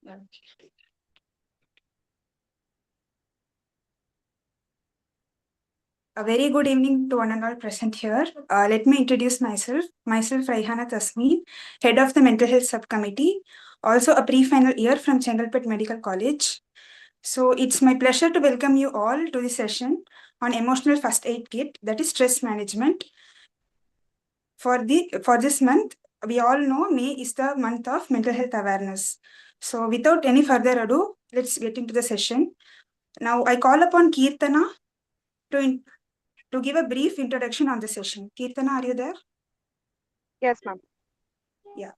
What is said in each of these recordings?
A very good evening to one and all present here. Let me introduce myself. Myself, Raihana Tasmeen, Head of the Mental Health Subcommittee, also a pre-final year from Chengalpet Medical College. So it's my pleasure to welcome you all to this session on emotional first aid kit, that is stress management. For this month, we all know May is the month of mental health awareness. So without any further ado, let's get into the session. Now I call upon Kirtana to give a brief introduction on the session. Kirtana, are you there? Yes, ma'am. Yeah.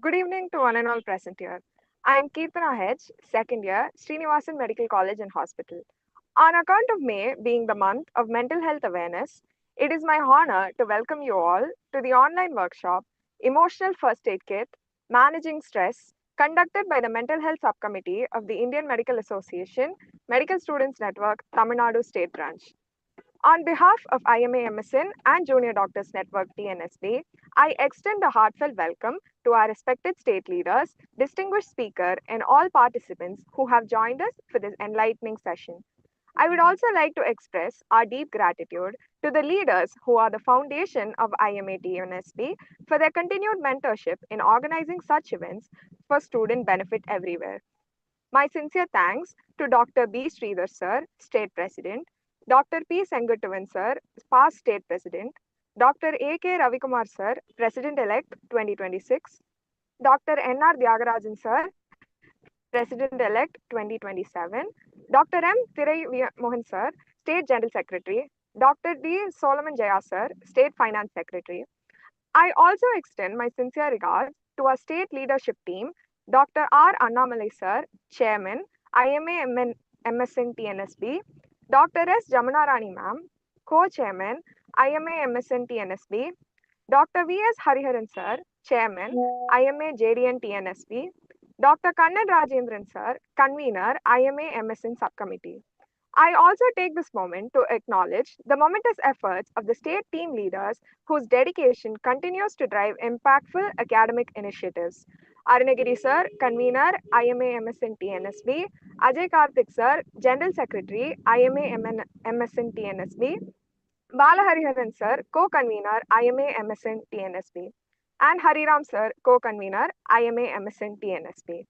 Good evening to one and all present here. I am Kirtana H, second year, Srinivasan Medical College and Hospital. On account of May being the month of mental health awareness, it is my honor to welcome you all to the online workshop, Emotional First Aid Kit, Managing Stress, conducted by the Mental Health Subcommittee of the Indian Medical Association, Medical Students Network, Tamil Nadu State Branch. On behalf of IMA-MSN and Junior Doctors Network TNSB, I extend a heartfelt welcome to our respected state leaders, distinguished speaker, and all participants who have joined us for this enlightening session. I would also like to express our deep gratitude to the leaders who are the foundation of IMA-TNSB for their continued mentorship in organizing such events for student benefit everywhere. My sincere thanks to Dr. B. Sridhar Sir, State President, Dr. P. Senguttuvan Sir, past State President, Dr. A. K. Ravikumar Sir, President-elect 2026, Dr. N. R. Tyagarajan Sir, President-elect 2027, Dr. M. Thirai Mohan Sir, State General Secretary, Dr. D. Solomon Jaya Sir, State Finance Secretary. I also extend my sincere regards to our state leadership team, Dr. R. Annamalai Sir, Chairman, IMA-MSN TNSB, Dr. S. Jamunarani Ma'am, Co-Chairman, IMA-MSN TNSB, Dr. V. S. Hariharan Sir, Chairman, IMA-JDN TNSB, Dr. Kannan Rajendran Sir, Convener, IMA-MSN Subcommittee. I also take this moment to acknowledge the momentous efforts of the state team leaders whose dedication continues to drive impactful academic initiatives. Arunagiri Sir, Convener, IMA-MSN TNSB, Ajay Karthik Sir, General Secretary, IMA-MSN TNSB, Balahariharan Sir, Co-Convener, IMA-MSN TNSB, and Hariram Sir, Co-Convener, IMA-MSN TNSB.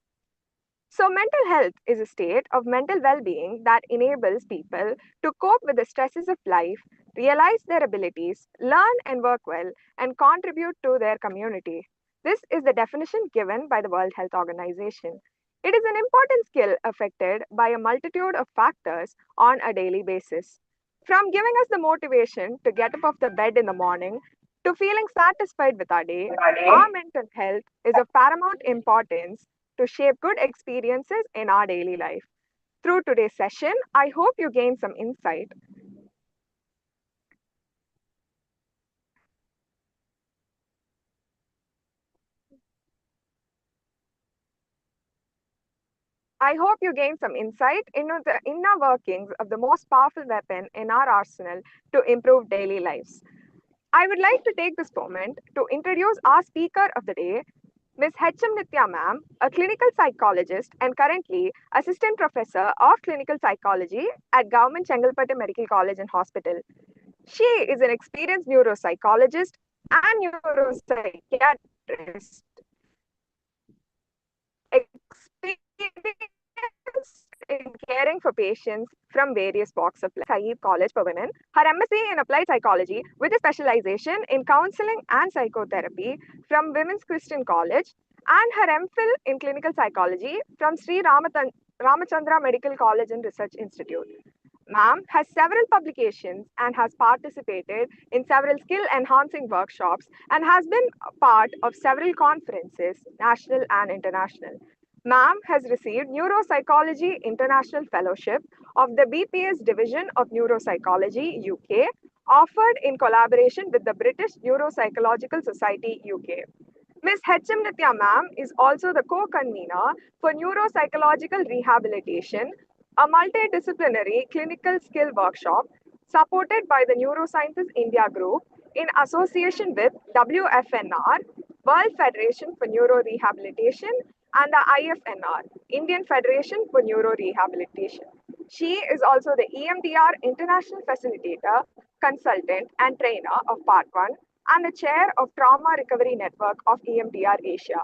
So, mental health is a state of mental well being that enables people to cope with the stresses of life, realize their abilities, learn and work well, and contribute to their community. This is the definition given by the World Health Organization. It is an important skill affected by a multitude of factors on a daily basis. From giving us the motivation to get up off the bed in the morning to feeling satisfied with our day, our mental health is of paramount importance to shape good experiences in our daily life. Through today's session, I hope you gain some insight. I hope you gain some insight into the inner workings of the most powerful weapon in our arsenal to improve daily lives. I would like to take this moment to introduce our speaker of the day, Ms. H.M. Nithya ma'am, a clinical psychologist and currently Assistant Professor of Clinical Psychology at Government Chengalpattu Medical College and Hospital. She is an experienced neuropsychologist and neuropsychiatrist, experienced in caring for patients from various walks of life. Saeed College for Women, her MSc in Applied Psychology with a specialization in counseling and psychotherapy from Women's Christian College, and her MPhil in Clinical Psychology from Sri Ramachandra Medical College and Research Institute. Ma'am has several publications and has participated in several skill-enhancing workshops and has been a part of several conferences, national and international. Ma'am has received Neuropsychology International Fellowship of the BPS Division of Neuropsychology, UK, offered in collaboration with the British Neuropsychological Society, UK. Ms. H.M. Nithya ma'am is also the co-convener for Neuropsychological Rehabilitation, a multidisciplinary clinical skill workshop supported by the Neurosciences India Group in association with WFNR, World Federation for Neurorehabilitation, and the IFNR, Indian Federation for Neuro Rehabilitation. She is also the EMDR International Facilitator, Consultant, and Trainer of Part 1 and the Chair of Trauma Recovery Network of EMDR Asia.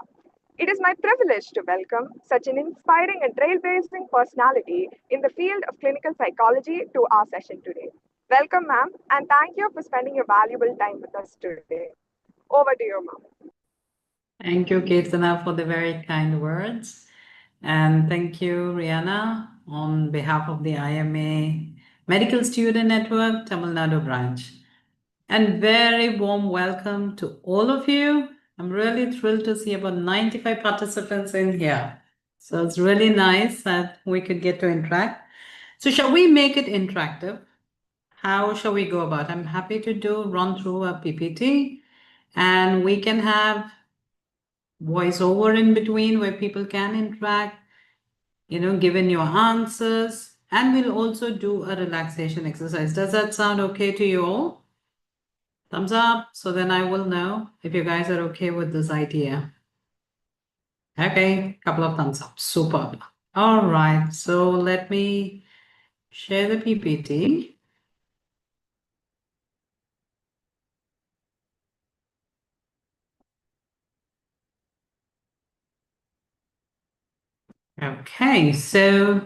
It is my privilege to welcome such an inspiring and trailblazing personality in the field of clinical psychology to our session today. Welcome, ma'am, and thank you for spending your valuable time with us today. Over to you, ma'am. Thank you, Kirtana, for the very kind words. And thank you, Rihanna, on behalf of the IMA Medical Student Network, Tamil Nadu branch. And very warm welcome to all of you. I'm really thrilled to see about 95 participants in here. So it's really nice that we could get to interact. So shall we make it interactive? How shall we go about? I'm happy to run through a PPT, and we can have voiceover in between where people can interact, given your answers, and we'll also do a relaxation exercise. Does that sound okay to you all? Thumbs up, so then I will know if you guys are okay with this idea. Okay, couple of thumbs up, superb. All right, so let me share the PPT. Okay, so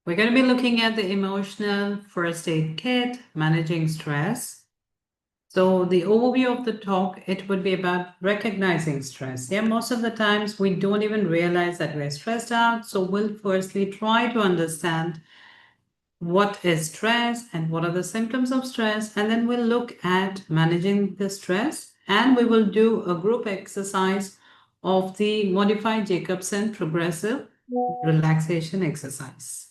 we're going to be looking at the emotional first aid kit, managing stress. So the overview of the talk, it would be about recognizing stress. Yeah, most of the times we don't even realize that we're stressed out. So we'll firstly try to understand what is stress and what are the symptoms of stress. And then we'll look at managing the stress, and we will do a group exercise of the modified Jacobson progressive relaxation exercise.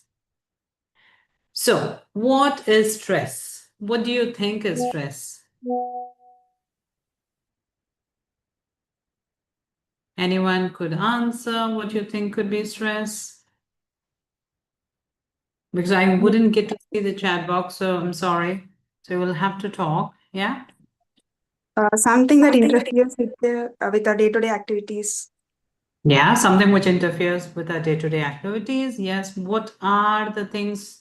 So what is stress? What do you think is stress? Anyone could answer what you think could be stress? Because I wouldn't get to see the chat box, so I'm sorry. So we'll have to talk. Yeah. Something that interferes with our day-to-day activities. Yeah, something which interferes with our day-to-day activities. Yes. What are the things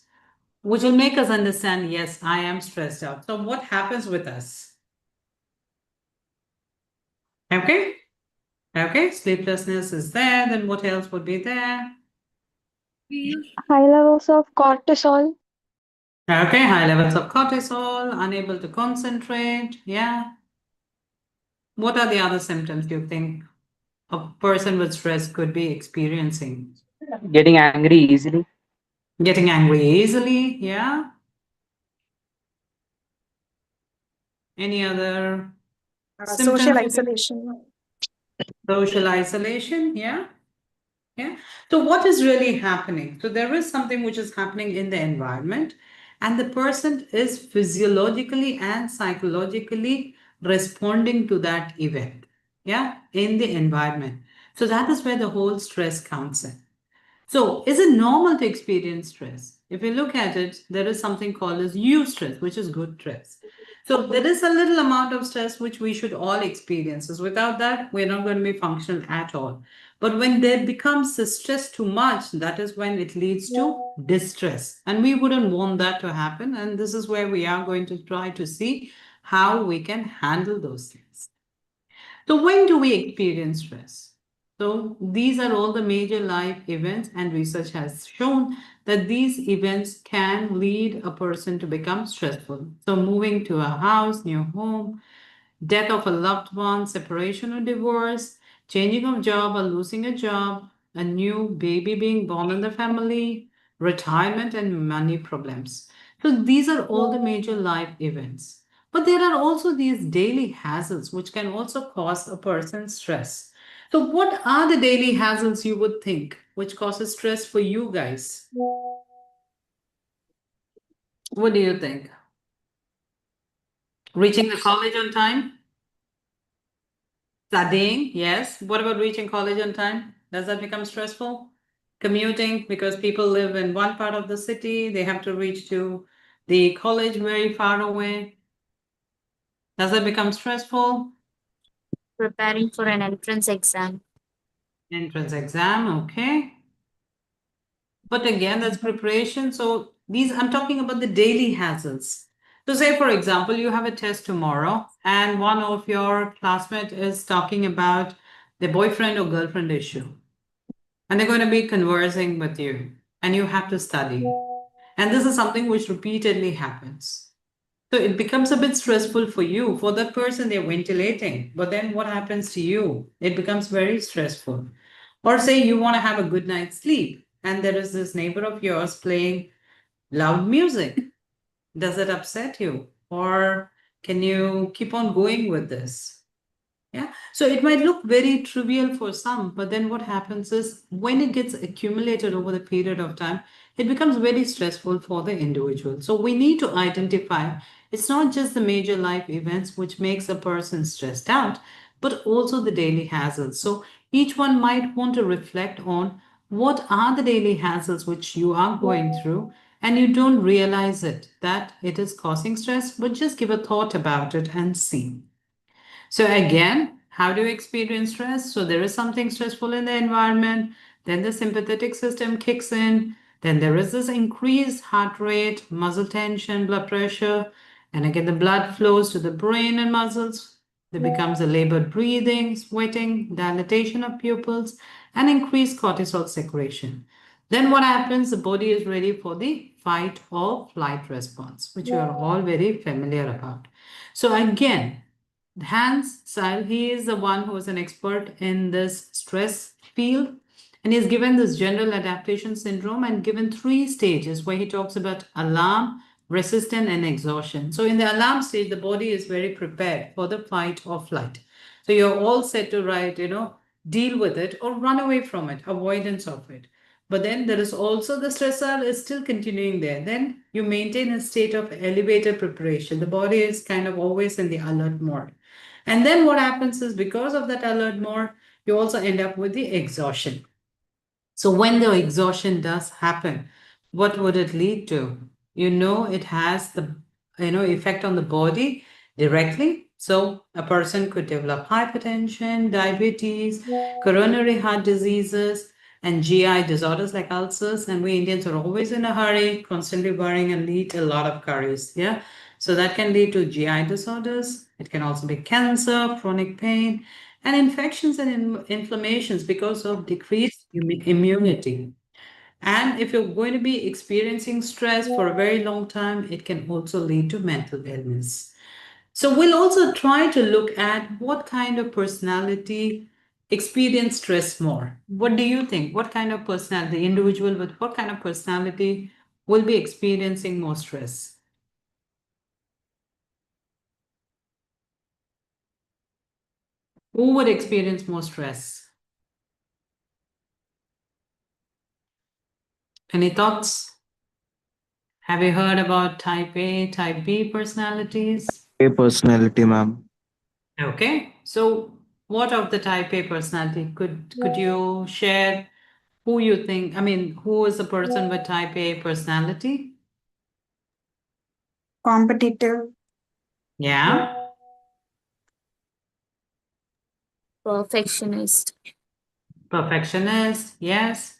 which will make us understand, yes, I am stressed out. So what happens with us? Okay. Okay. Sleeplessness is there. Then what else would be there? High levels of cortisol. Okay. High levels of cortisol, unable to concentrate. Yeah. What are the other symptoms you think a person with stress could be experiencing? Getting angry easily. Getting angry easily, yeah. Any other Social symptoms you think? isolation. Social isolation, yeah. Yeah. So what is really happening? So there is something which is happening in the environment, and the person is physiologically and psychologically responding to that event, yeah, in the environment. So that is where the whole stress comes in. So, is it normal to experience stress? If you look at it, there is something called as eustress, which is good stress. So, there is a little amount of stress which we should all experience. Because without that, we're not going to be functional at all. But when there becomes the stress too much, that is when it leads to distress. And we wouldn't want that to happen. And this is where we are going to try to see how we can handle those things. So, when do we experience stress? So, these are all the major life events, and research has shown that these events can lead a person to become stressful. So, moving to a house, new home, death of a loved one, separation or divorce, changing of job or losing a job, a new baby being born in the family, retirement, and money problems. So, these are all the major life events. But there are also these daily hazards which can also cause a person stress. So, what are the daily hazards you would think which causes stress for you guys? What do you think? Reaching the college on time? Studying, yes. What about reaching college on time? Does that become stressful? Commuting, because people live in one part of the city, they have to reach to the college very far away. Does that become stressful? Preparing for an entrance exam. Entrance exam, okay. But again, that's preparation. So these, I'm talking about the daily hassles. So say, for example, you have a test tomorrow and one of your classmates is talking about the boyfriend or girlfriend issue. And they're going to be conversing with you and you have to study. And this is something which repeatedly happens. So it becomes a bit stressful for you. For that person, they're ventilating. But then what happens to you? It becomes very stressful. Or say you want to have a good night's sleep and there is this neighbor of yours playing loud music. Does it upset you? Or can you keep on going with this? Yeah. So it might look very trivial for some, but then what happens is when it gets accumulated over the period of time, it becomes very stressful for the individual. So we need to identify it's not just the major life events which makes a person stressed out, but also the daily hassles. So each one might want to reflect on what are the daily hassles which you are going through and you don't realize it that it is causing stress, but just give a thought about it and see. So again, how do you experience stress? So there is something stressful in the environment, then the sympathetic system kicks in, then there is this increased heart rate, muscle tension, blood pressure, and again the blood flows to the brain and muscles. There becomes a labored breathing, sweating, dilatation of pupils, and increased cortisol secretion. Then what happens? The body is ready for the fight or flight response, which you are all very familiar about. So again, Hans Seil, he is the one who is an expert in this stress field. And he's given this general adaptation syndrome and given three stages where he talks about alarm, resistance, and exhaustion. So in the alarm stage, the body is very prepared for the fight or flight. So you're all set to deal with it or run away from it, avoidance of it. But then there is also the stressor is still continuing there. Then you maintain a state of elevated preparation. The body is kind of always in the alert mode. And then what happens is because of that alert mode, you also end up with the exhaustion. So when the exhaustion does happen, what would it lead to? It has the effect on the body directly. So a person could develop hypertension, diabetes, coronary heart diseases, and GI disorders like ulcers. And we Indians are always in a hurry, constantly worrying and eat a lot of curries. Yeah. So that can lead to GI disorders. It can also be cancer, chronic pain, and infections and inflammations because of decreased immunity. And if you're going to be experiencing stress for a very long time, it can also lead to mental illness. So we'll also try to look at what kind of personality experience stress more. What do you think? What kind of personality, individual with what kind of personality will be experiencing more stress? Who would experience more stress? Any thoughts? Have you heard about type A, type B personalities? A personality, ma'am. Okay. So what of the type A personality? Could you share who you think, who is a person with type A personality? Competitive. Yeah. Perfectionist. Perfectionist, yes.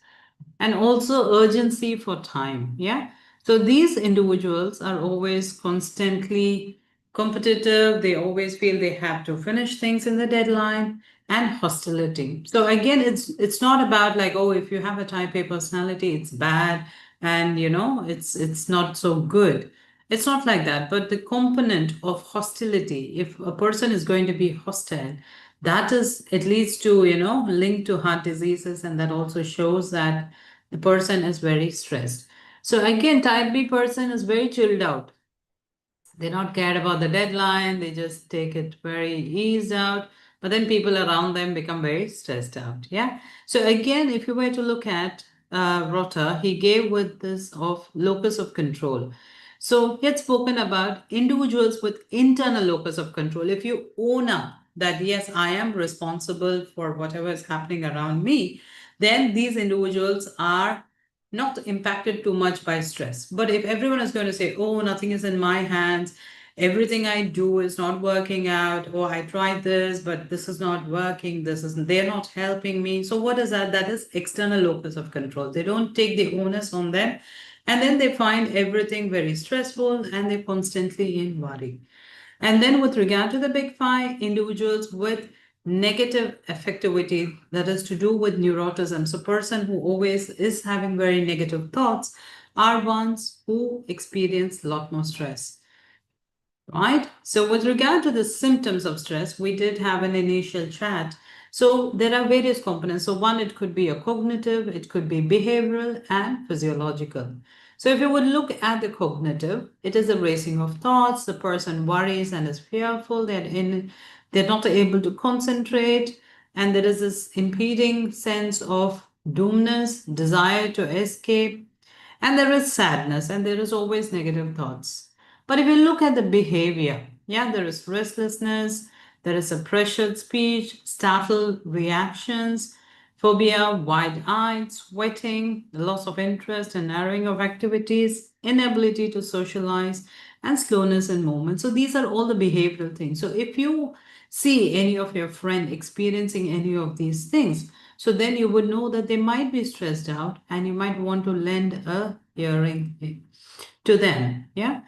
And also urgency for time. Yeah. So these individuals are always constantly competitive. They always feel they have to finish things in the deadline and hostility. So again, it's not about like, oh, if you have a type A personality, it's bad and it's not so good. It's not like that. But the component of hostility, if a person is going to be hostile, that is, it leads to, linked to heart diseases, and that also shows that the person is very stressed. So again, type B person is very chilled out. They don't care about the deadline. They just take it very eased out. But then people around them become very stressed out. Yeah. So again, if you were to look at Rota, he gave with this of locus of control. So he had spoken about individuals with internal locus of control. If you own up that, yes, I am responsible for whatever is happening around me, then these individuals are not impacted too much by stress. But if everyone is going to say, oh, nothing is in my hands, everything I do is not working out, or I tried this, but this is not working, they're not helping me. So what is that? That is external locus of control. They don't take the onus on them, and then they find everything very stressful and they're constantly in worry. And then with regard to the big five, individuals with negative affectivity, that is to do with neuroticism. So person who always is having very negative thoughts are ones who experience a lot more stress. Right? So with regard to the symptoms of stress, we did have an initial chat. So there are various components. So one, it could be a cognitive, it could be behavioral and physiological. So if you would look at the cognitive, it is a racing of thoughts. The person worries and is fearful. They're not able to concentrate, and there is this impeding sense of doomness, desire to escape, and there is sadness, and there is always negative thoughts. But if you look at the behavior, yeah, there is restlessness, there is a pressured speech, startled reactions, phobia, wide-eyed, sweating, loss of interest and narrowing of activities, inability to socialize, and slowness in movement. So these are all the behavioral things. So if you see any of your friend experiencing any of these things, so then you would know that they might be stressed out and you might want to lend a hearing to them. Yeah.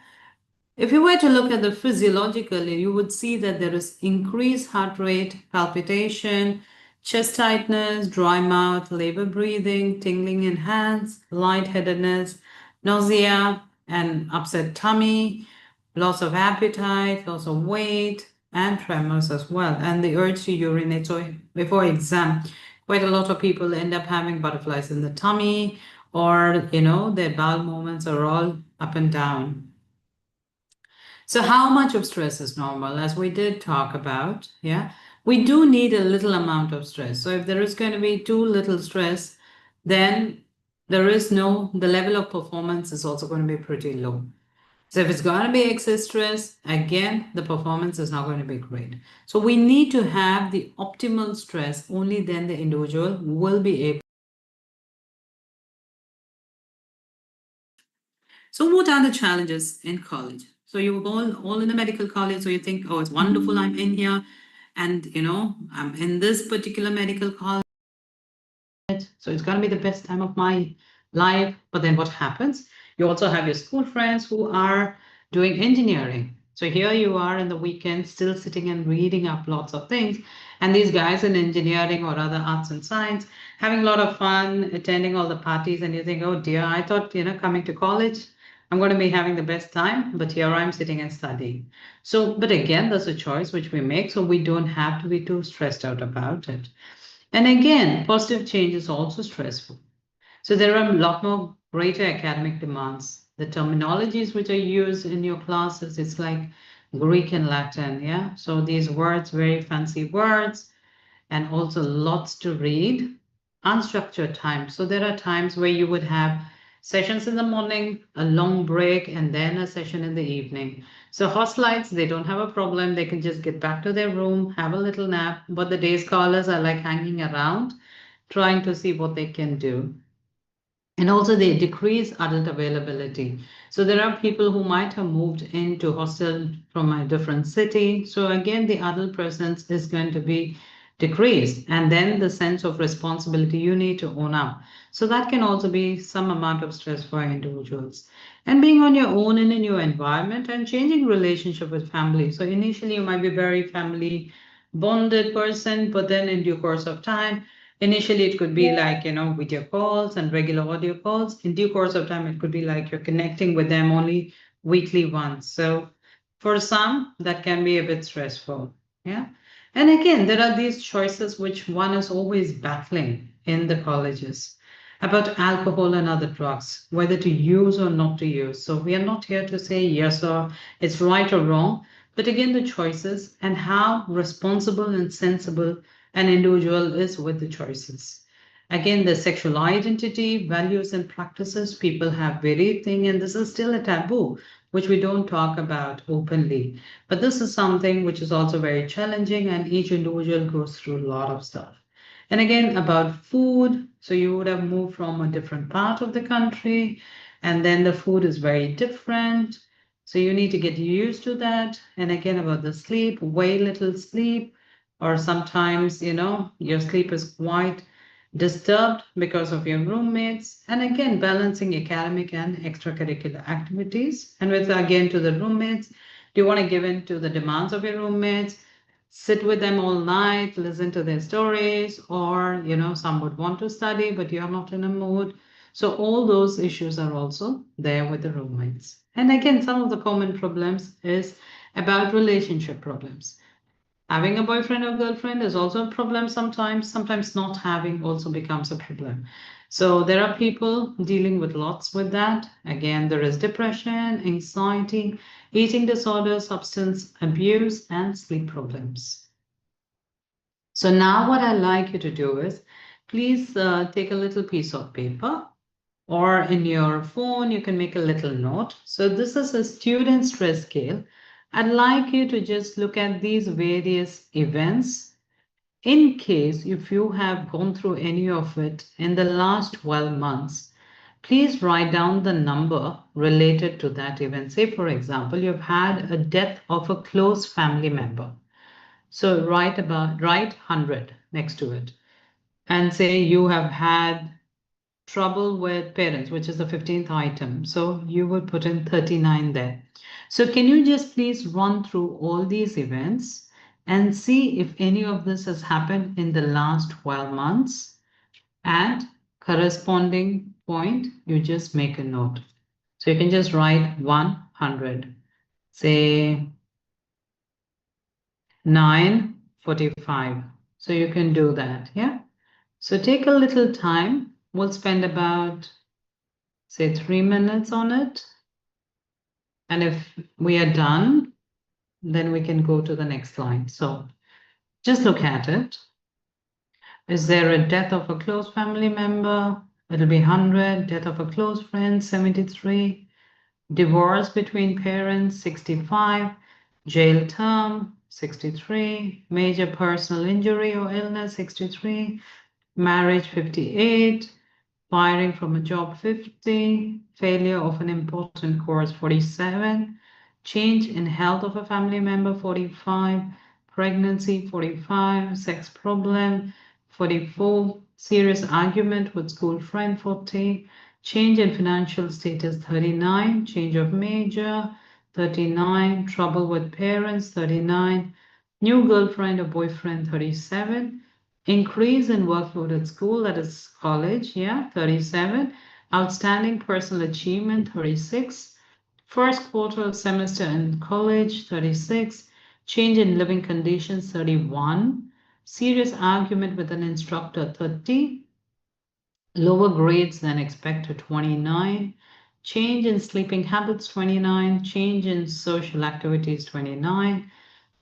If you were to look at the physiologically, you would see that there is increased heart rate, palpitation, chest tightness, dry mouth, labor breathing, tingling in hands, lightheadedness, nausea, and upset tummy, loss of appetite, loss of weight, and tremors as well, and the urge to urinate. So before exam, quite a lot of people end up having butterflies in the tummy, or their bowel movements are all up and down. So how much of stress is normal? As we did talk about, yeah, we do need a little amount of stress. So if there is going to be too little stress, then the level of performance is also going to be pretty low. So if it's going to be excess stress, again, the performance is not going to be great. So we need to have the optimal stress, only then the individual will be able. So what are the challenges in college? So you're all in the medical college, so you think, oh, it's wonderful, I'm in here, and I'm in this particular medical college, so it's going to be the best time of my life. But then what happens? You also have your school friends who are doing engineering. So here you are in the weekend still sitting and reading up lots of things. And these guys in engineering or other arts and science having a lot of fun, attending all the parties, and you think, oh dear, I thought, coming to college, I'm going to be having the best time, but here I'm sitting and studying. So, but again, that's a choice which we make, so we don't have to be too stressed out about it. And again, positive change is also stressful. So there are a lot more greater academic demands. The terminologies which are used in your classes, it's like Greek and Latin, yeah? So these words, very fancy words, and also lots to read, unstructured time. So there are times where you would have sessions in the morning, a long break, and then a session in the evening. So hostelites, they don't have a problem. They can just get back to their room, have a little nap. But the day scholars are like hanging around, trying to see what they can do. And also they decrease adult availability. So there are people who might have moved into hostel from a different city. So again, the adult presence is going to be decreased. And then the sense of responsibility you need to own up. So that can also be some amount of stress for individuals. And being on your own in a new environment and changing relationship with family. So initially you might be very family bonded person, but then in due course of time, initially, it could be like, video calls and regular audio calls. In due course of time, it could be like you're connecting with them only weekly once. So for some, that can be a bit stressful. Yeah. And again, there are these choices which one is always battling in the colleges about alcohol and other drugs, whether to use or not to use. So we are not here to say yes or it's right or wrong, but again, the choices and how responsible and sensible an individual is with the choices. Again, the sexual identity, values, and practices people have varied thing, and this is still a taboo, which we don't talk about openly. But this is something which is also very challenging, and each individual goes through a lot of stuff. And again, about food, so you would have moved from a different part of the country, and then the food is very different. So you need to get used to that. And again, about the sleep, way little sleep, or sometimes, your sleep is quite disturbed because of your roommates. And again, balancing academic and extracurricular activities. And with again to the roommates, do you want to give in to the demands of your roommates? Sit with them all night, listen to their stories, or some would want to study, but you're not in a mood. So all those issues are also there with the roommates. And again, some of the common problems is about relationship problems. Having a boyfriend or girlfriend is also a problem sometimes. Sometimes not having also becomes a problem. So there are people dealing with lots with that. Again, there is depression, anxiety, eating disorders, substance abuse, and sleep problems. So now what I'd like you to do is, please take a little piece of paper, or in your phone, you can make a little note. So this is a student stress scale. I'd like you to just look at these various events. In case if you have gone through any of it in the last 12 months, please write down the number related to that event. Say, for example, you've had a death of a close family member. So write 100 next to it. And say you have had trouble with parents, which is the 15th item. So you would put in 39 there. So can you just please run through all these events and see if any of this has happened in the last 12 months, and corresponding point, you just make a note. So you can just write 100, say 9:45. So you can do that. Yeah. So take a little time. We'll spend about, say, 3 minutes on it. And if we are done, then we can go to the next slide. So just look at it. Is there a death of a close family member? It'll be 100. Death of a close friend, 73. Divorce between parents, 65. Jail term, 63. Major personal injury or illness, 63. Marriage, 58. Firing from a job, 50. Failure of an important course, 47. Change in health of a family member, 45. Pregnancy, 45. Sex problem, 44. Serious argument with school friend, 40. Change in financial status, 39. Change of major, 39. Trouble with parents, 39. New girlfriend or boyfriend, 37. Increase in workload at school, that is college, 37. Outstanding personal achievement, 36. First quarter semester in college, 36. Change in living conditions, 31. Serious argument with an instructor, 30. Lower grades than expected, 29. Change in sleeping habits, 29. Change in social activities, 29.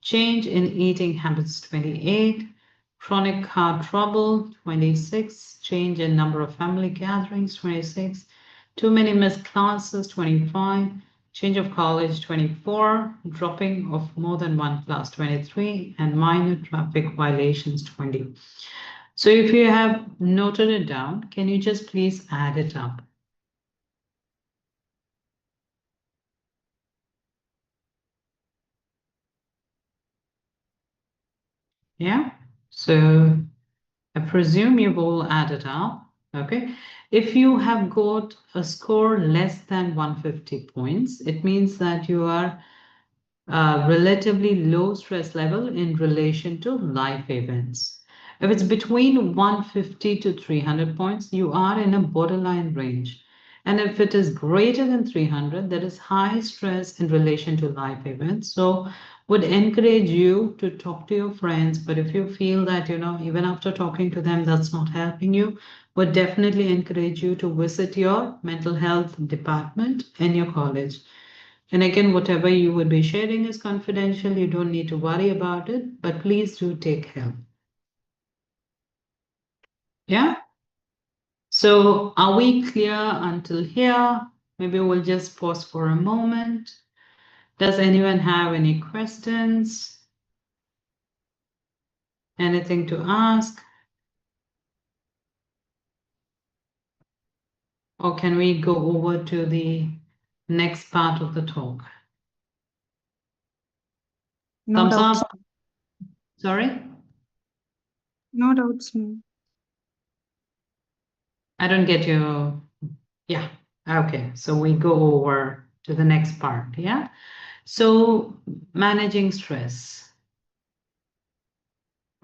Change in eating habits, 28. Chronic car trouble, 26. Change in number of family gatherings, 26. Too many missed classes, 25. Change of college, 24. Dropping of more than one class, 23. And minor traffic violations, 20. So if you have noted it down, can you just please add it up? Yeah, so I presume you've all added up. Okay. If you have got a score less than 150 points, it means that you are relatively low stress level in relation to life events. If it's between 150 to 300 points, you are in a borderline range. And if it is greater than 300, that is high stress in relation to life events. So would encourage you to talk to your friends. But if you feel that, even after talking to them, that's not helping you, would definitely encourage you to visit your mental health department in your college. And again, whatever you would be sharing is confidential. You don't need to worry about it, but please do take help. Yeah. So are we clear until here? Maybe we'll just pause for a moment. Does anyone have any questions? Anything to ask? Or can we go over to the next part of the talk? No Thumbs doubts. up. Sorry? No doubts, ma'am. I don't get you. Yeah. Okay. So we go over to the next part. Yeah. So managing stress.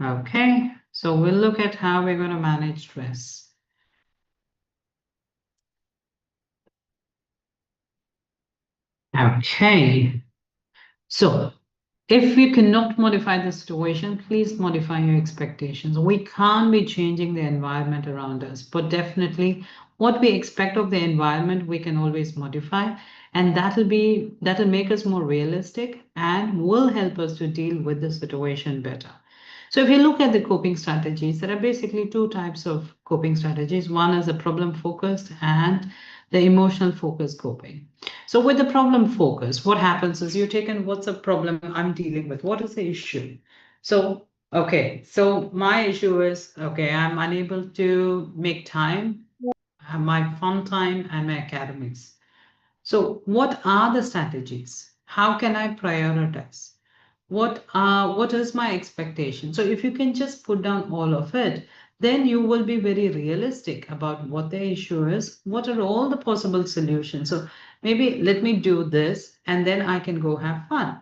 Okay. So we'll look at how we're going to manage stress. Okay. So if you cannot modify the situation, please modify your expectations. We can't be changing the environment around us, but definitely what we expect of the environment, we can always modify, and that'll make us more realistic and will help us to deal with the situation better. So if you look at the coping strategies, there are basically two types of coping strategies. One is a problem focused and the emotional focused coping. So with the problem focus, what happens is you take in what's the problem I'm dealing with? What is the issue? So, okay, so my issue is, okay, I'm unable to make time, my fun time and my academics. So what are the strategies? How can I prioritize? What is my expectation? So if you can just put down all of it, then you will be very realistic about what the issue is, what are all the possible solutions. So maybe let me do this and then I can go have fun,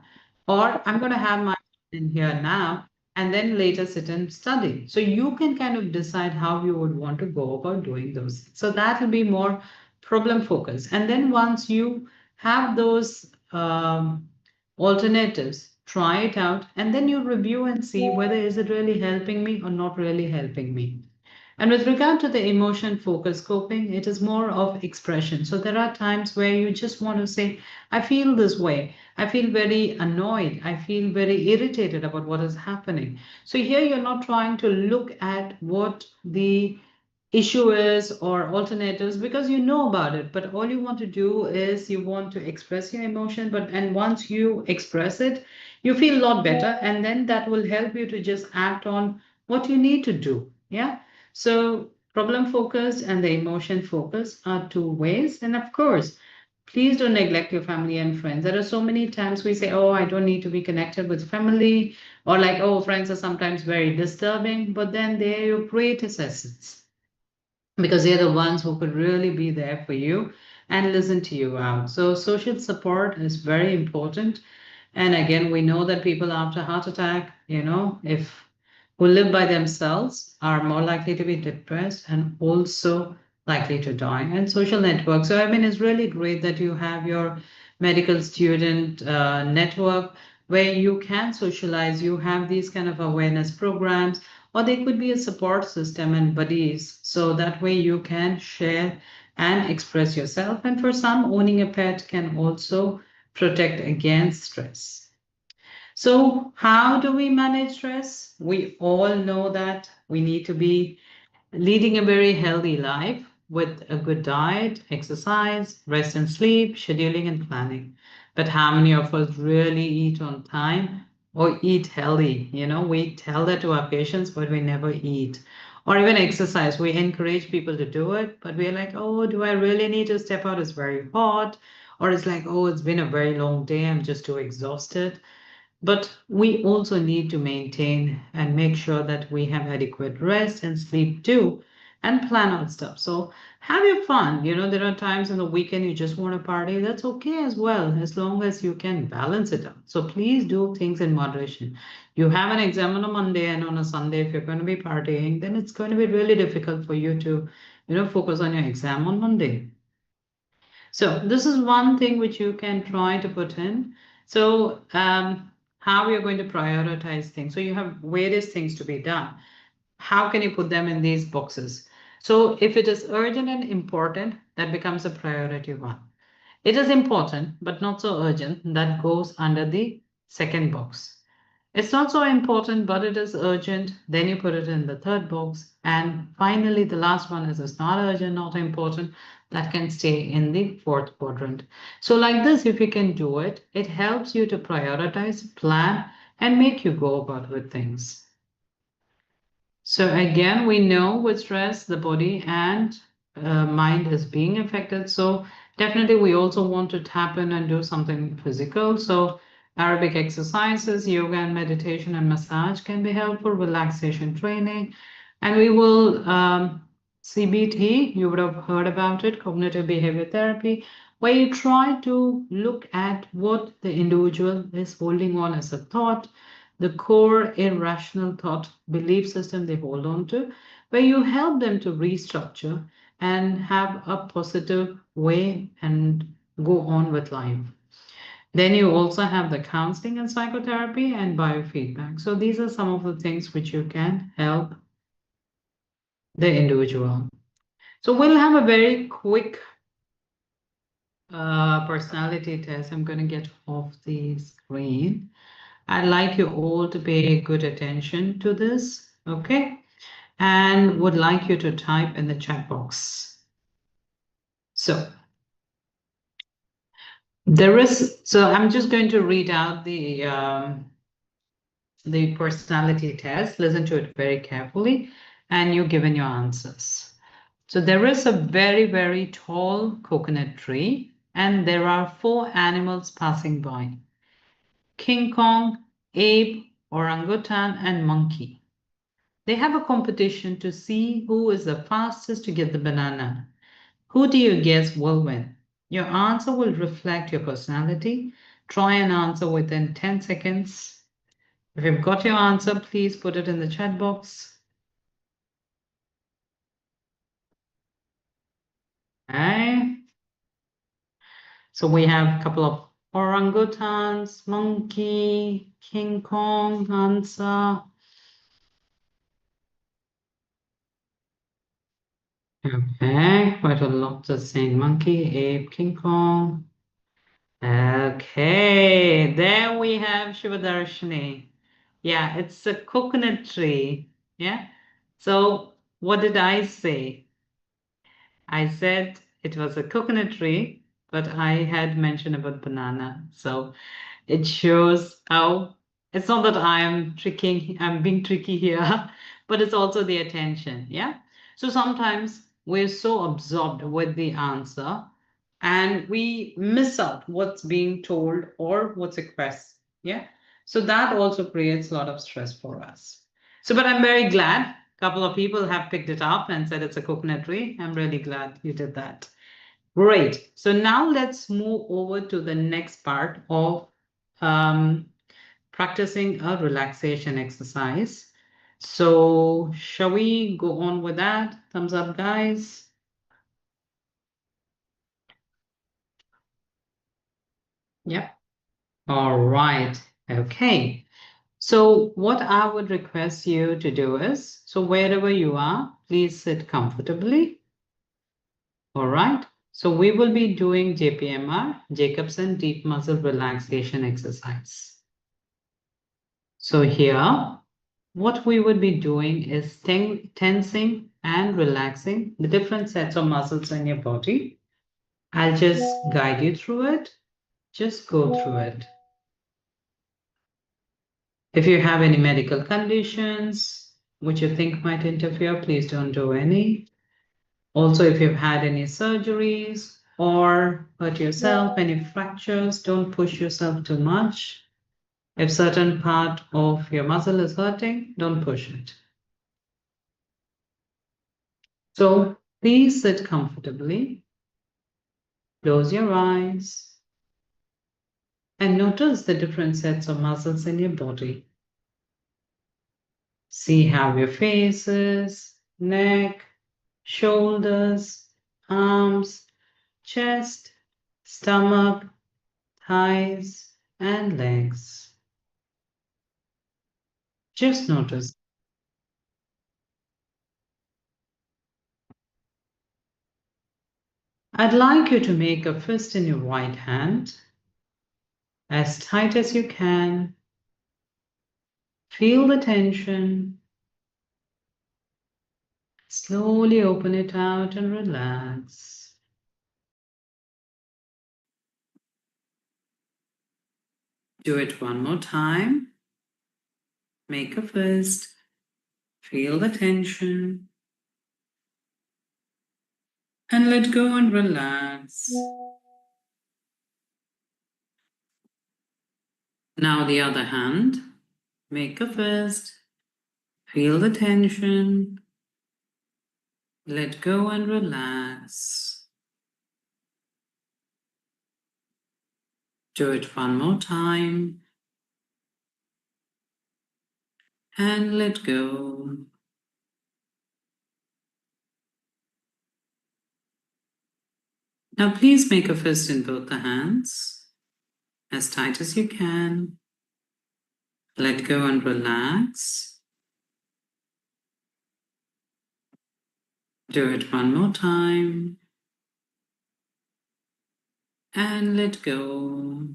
or I'm going to have my in here now and then later sit and study. So you can kind of decide how you would want to go about doing those. So that will be more problem focused. And then once you have those alternatives, try it out, and then you review and see whether is it really helping me or not really helping me. And with regard to the emotion focused coping, it is more of expression. So there are times where you just want to say, I feel this way. I feel very annoyed. I feel very irritated about what is happening. So here you're not trying to look at what the issue is or alternatives because you know about it, but all you want to do is you want to express your emotion, and once you express it you feel a lot better, and then that will help you to just act on what you need to do. Yeah. So problem focused and the emotion focus are two ways. And of course, please don't neglect your family and friends. There are so many times we say, oh, I don't need to be connected with family, or like, oh, friends are sometimes very disturbing, but then they're your great assistants because they're the ones who could really be there for you and listen to you out. So social support is very important. And again, we know that people after heart attack, if who live by themselves are more likely to be depressed and also likely to die. And social networks. So I mean, it's really great that you have your medical student network where you can socialize. You have these kind of awareness programs, or they could be a support system and buddies. So that way you can share and express yourself. And for some, owning a pet can also protect against stress. So how do we manage stress? We all know that we need to be leading a very healthy life with a good diet, exercise, rest and sleep, scheduling and planning. But how many of us really eat on time or eat healthy? We tell that to our patients, but we never eat. Or even exercise, we encourage people to do it, but we're like, oh, do I really need to step out? It's very hot. Or it's like, oh, it's been a very long day. I'm just too exhausted. But we also need to maintain and make sure that we have adequate rest and sleep too, and plan out stuff. So have your fun. There are times in the weekend you just want to party. That's okay as well, as long as you can balance it out. So please do things in moderation. You have an exam on a Monday, and on a Sunday, if you're going to be partying, then it's going to be really difficult for you to, focus on your exam on Monday. So this is one thing which you can try to put in. So how you're going to prioritize things. So you have various things to be done. How can you put them in these boxes? So if it is urgent and important, that becomes a priority one. It is important, but not so urgent. That goes under the second box. It's not so important, but it is urgent. Then you put it in the third box. And finally, the last one is it's not urgent, not important. That can stay in the fourth quadrant. So like this, if you can do it, it helps you to prioritize, plan, and make you go about with things. So again, we know with stress, the body and mind is being affected. So definitely we also want to tap in and do something physical. So Arabic exercises, yoga and meditation and massage can be helpful, relaxation training. And we will, CBT, you would have heard about it, cognitive behavior therapy, where you try to look at what the individual is holding on as a thought, the core irrational thought belief system they hold on to, where you help them to restructure and have a positive way and go on with life. Then you also have the counseling and psychotherapy and biofeedback. So these are some of the things which you can help the individual. So we'll have a very quick personality test. I'm going to get off the screen. I'd like you all to pay good attention to this, okay? And would like you to type in the chat box. So I'm just going to read out the personality test. Listen to it very carefully, and you give in your answers. So there is a very, very tall coconut tree, and there are 4 animals passing by: King Kong, ape, orangutan, and monkey. They have a competition to see who is the fastest to get the banana. Who do you guess will win? Your answer will reflect your personality. Try and answer within 10 seconds. If you've got your answer, please put it in the chat box. Okay. So we have a couple of orangutans, monkey, King Kong answer. Okay, quite a lot just saying monkey, ape, King Kong. Okay, there we have Shivadarshini. Yeah, it's a coconut tree. Yeah. So what did I say? I said it was a coconut tree, but I had mentioned about banana. So it shows how it's not that I'm being tricky here, but it's also the attention. Yeah. So sometimes we're so absorbed with the answer and we miss out what's being told or what's expressed. Yeah. So that also creates a lot of stress for us. So, but I'm very glad a couple of people have picked it up and said it's a coconut tree. I'm really glad you did that. Great. So now let's move over to the next part of practicing a relaxation exercise. So shall we go on with that? Thumbs up, guys. Yep. All right. Okay. So what I would request you to do is, so wherever you are, please sit comfortably. All right. So we will be doing JPMR, Jacobson Deep Muscle Relaxation Exercise. So here, what we would be doing is tensing and relaxing the different sets of muscles in your body. I'll just guide you through it. Just go through it. If you have any medical conditions which you think might interfere, please don't do any. Also, if you've had any surgeries or hurt yourself, any fractures, don't push yourself too much. If certain part of your muscle is hurting, don't push it. So please sit comfortably, close your eyes, and notice the different sets of muscles in your body. See how your face is, neck, shoulders, arms, chest, stomach, thighs, and legs. Just notice. I'd like you to make a fist in your right hand, as tight as you can. Feel the tension. Slowly open it out and relax. Do it one more time. Make a fist. Feel the tension. And let go and relax. Now the other hand, make a fist, feel the tension, let go and relax. Do it one more time and let go. Now please make a fist in both the hands, as tight as you can. Let go and relax. Do it one more time and let go.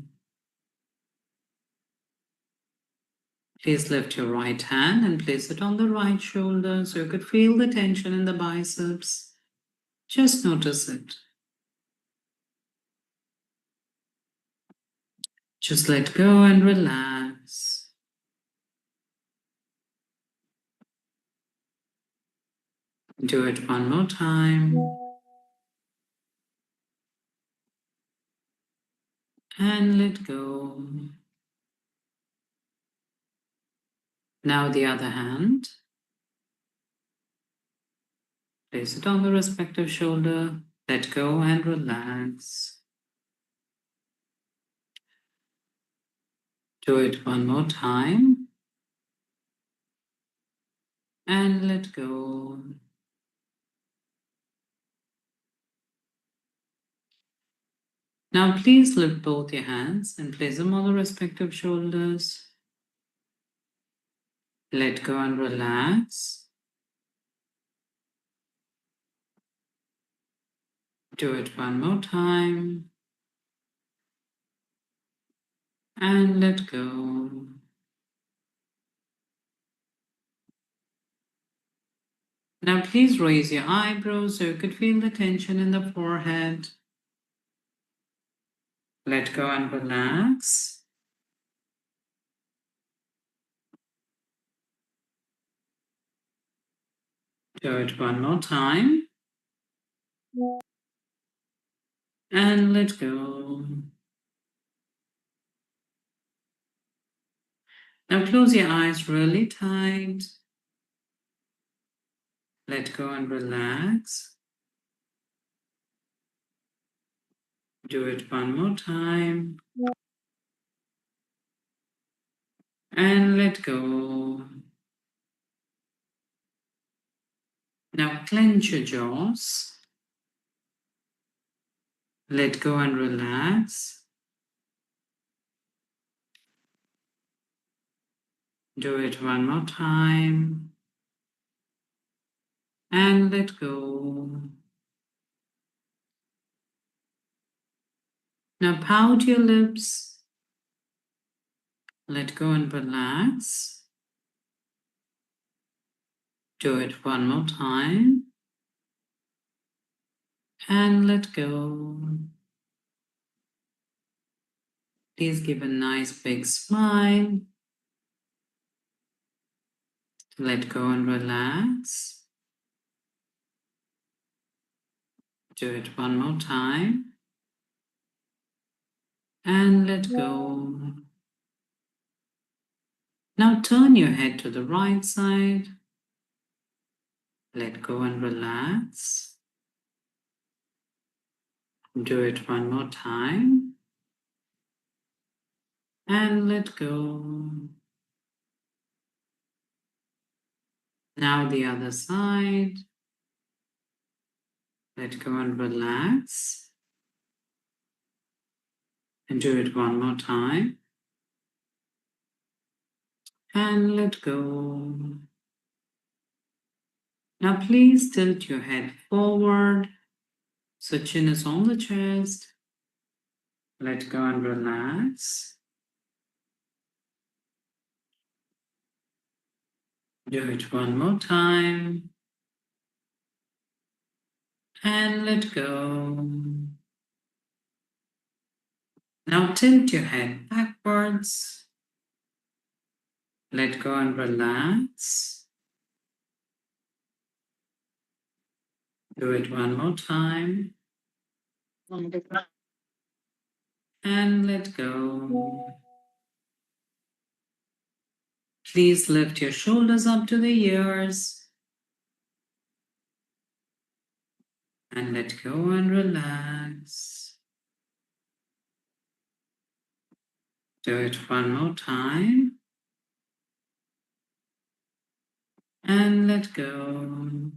Please lift your right hand and place it on the right shoulder so you could feel the tension in the biceps. Just notice it. Just let go and relax. Do it one more time. And let go. Now the other hand. Place it on the respective shoulder. Let go and relax. Do it one more time. And let go. Now please lift both your hands and place them on the respective shoulders. Let go and relax. Do it one more time. And let go. Now please raise your eyebrows so you could feel the tension in the forehead. Let go and relax. Do it one more time. And let go. Now close your eyes really tight. Let go and relax. Do it one more time. And let go. Now clench your jaws. Let go and relax. Do it one more time. And let go. Now pout your lips. Let go and relax. Do it one more time. And let go. Please give a nice big smile. Let go and relax. Do it one more time. And let go. Now turn your head to the right side. Let go and relax. Do it one more time. And let go. Now the other side. Let go and relax. And do it one more time. And let go. Now please tilt your head forward so chin is on the chest. Let go and relax. Do it one more time. And let go. Now tilt your head backwards. Let go and relax. Do it one more time. And let go. Please lift your shoulders up to the ears. And let go and relax. Do it one more time. And let go.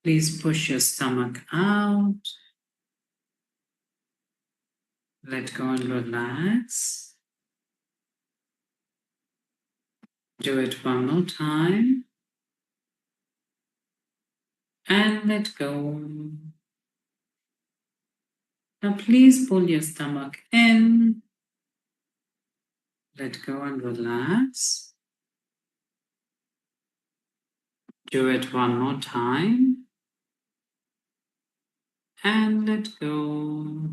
Please push your stomach out. Let go and relax. Do it one more time. And let go. Now please pull your stomach in. Let go and relax. Do it one more time. And let go.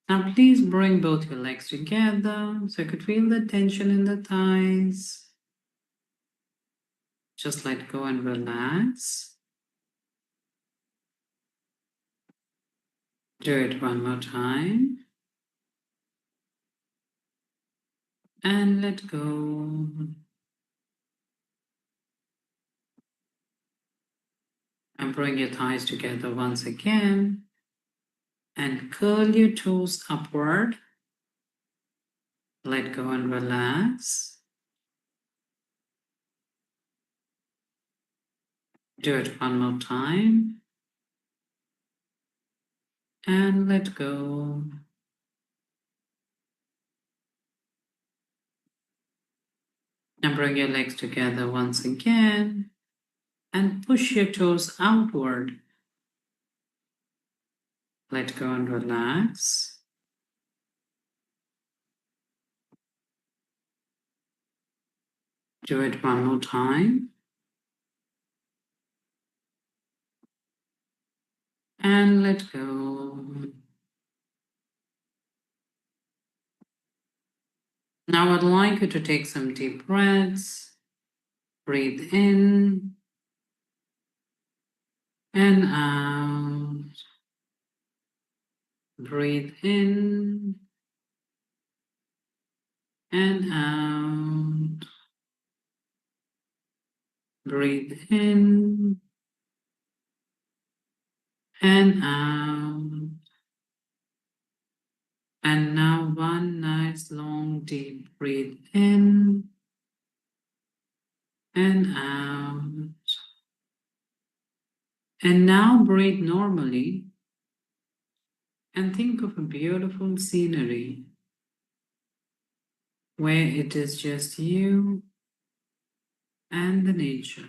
Now please bring both your legs together so you could feel the tension in the thighs. Just let go and relax. Do it one more time. And let go. And bring your thighs together once again. And curl your toes upward. Let go and relax. Do it one more time. And let go. And bring your legs together once again. And push your toes outward. Let go and relax. Do it one more time. And let go. Now I'd like you to take some deep breaths. Breathe in and out. Breathe in and out. Breathe in and out. And now one nice long deep breathe in and out. And now breathe normally and think of a beautiful scenery where it is just you and the nature.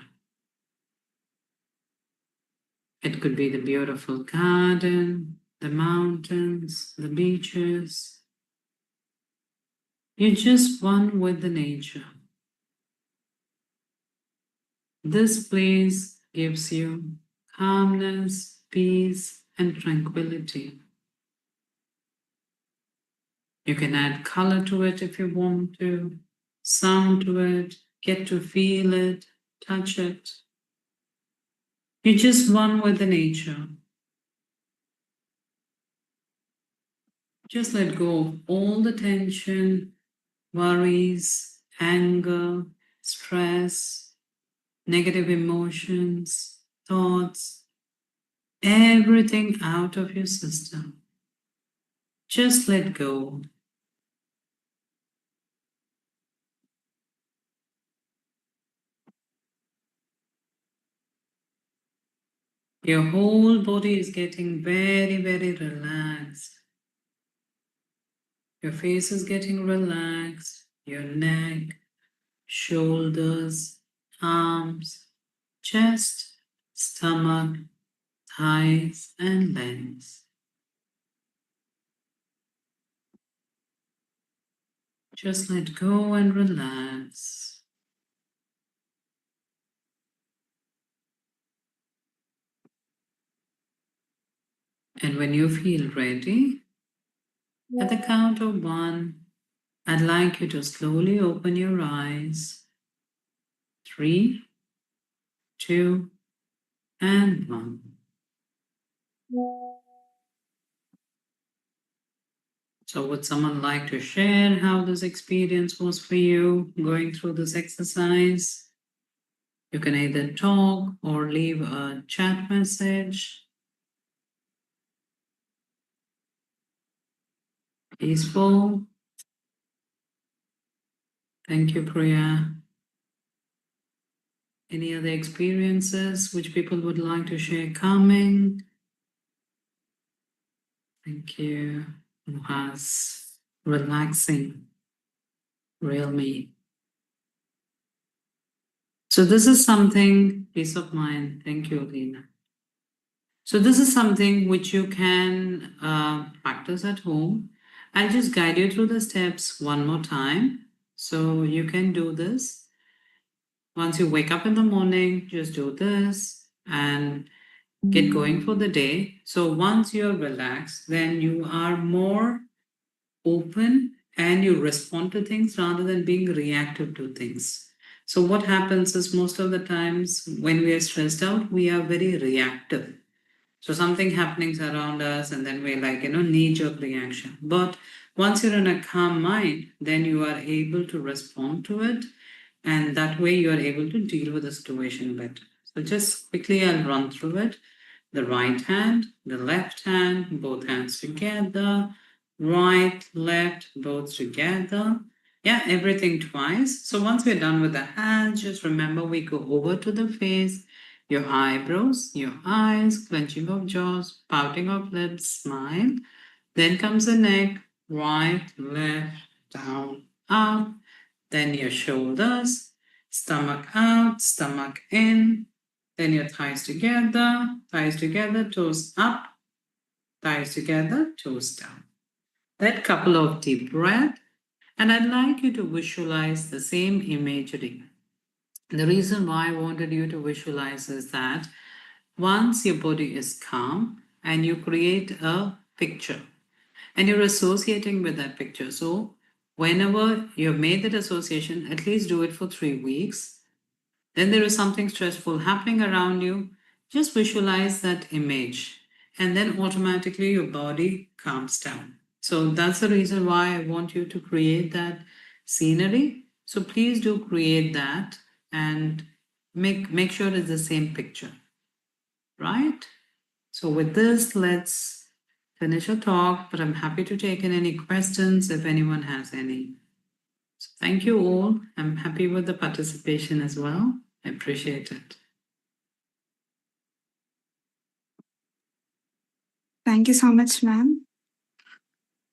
It could be the beautiful garden, the mountains, the beaches. You're just one with the nature. This place gives you calmness, peace, and tranquility. You can add color to it if you want to, sound to it, get to feel it, touch it. You're just one with the nature. Just let go of all the tension, worries, anger, stress, negative emotions, thoughts, everything out of your system. Just let go. Your whole body is getting very, very relaxed. Your face is getting relaxed, your neck, shoulders, arms, chest, stomach, thighs, and legs. Just let go and relax. And when you feel ready, at the count of 1, I'd like you to slowly open your eyes. 3, 2, and 1. So would someone like to share how this experience was for you going through this exercise? You can either talk or leave a chat message. Peaceful. Thank you, Priya. Any other experiences which people would like to share? Calming. Thank you. Muhas. Relaxing. Real me. So this is something, peace of mind. Thank you, Lena. So this is something which you can practice at home. I'll just guide you through the steps one more time. So you can do this. Once you wake up in the morning, just do this and get going for the day. So once you're relaxed, then you are more open and you respond to things rather than being reactive to things. So what happens is most of the times when we are stressed out, we are very reactive. So something happening around us and then we're like, knee-jerk reaction. But once you're in a calm mind, then you are able to respond to it. And that way you are able to deal with the situation better. So just quickly, I'll run through it. The right hand, the left hand, both hands together, right, left, both together. Yeah, everything twice. So once we're done with the hands, just remember we go over to the face, your eyebrows, your eyes, clenching of jaws, pouting of lips, smile. Then comes the neck, right, left, down, up. Then your shoulders, stomach out, stomach in. Then your thighs together, toes up, thighs together, toes down. That couple of deep breaths, and I'd like you to visualize the same imagery. The reason why I wanted you to visualize is that once your body is calm and you create a picture and you're associating with that picture. So whenever you've made that association, at least do it for 3 weeks. Then there is something stressful happening around you. Just visualize that image and then automatically your body calms down. So that's the reason why I want you to create that scenery. So please do create that and make sure it's the same picture, right? So with this, let's finish our talk, but I'm happy to take in any questions if anyone has any. So thank you all. I'm happy with the participation as well. I appreciate it. Thank you so much, ma'am.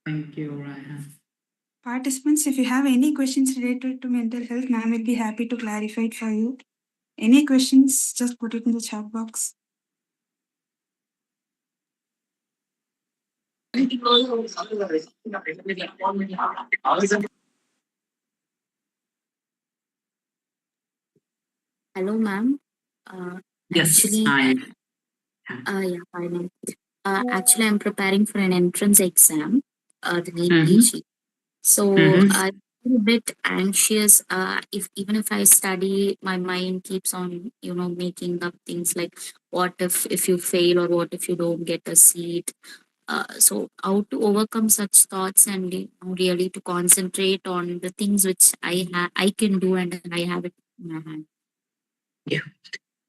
Thank you, Ryan. Participants, if you have any questions related to mental health, ma'am will be happy to clarify it for you. Any questions, just put it in the chat box. Hello, ma'am. Yes, Actually, hi. yeah, hi, ma'am. Actually, I'm preparing for an entrance exam, the NEET Mhm. PG. So Mhm. I'm a bit anxious. If even if I study, my mind keeps on, making up things like, what if you fail, or what if you don't get a seat? So how to overcome such thoughts and really to concentrate on the things which I can do and I have it in my hand. Yeah.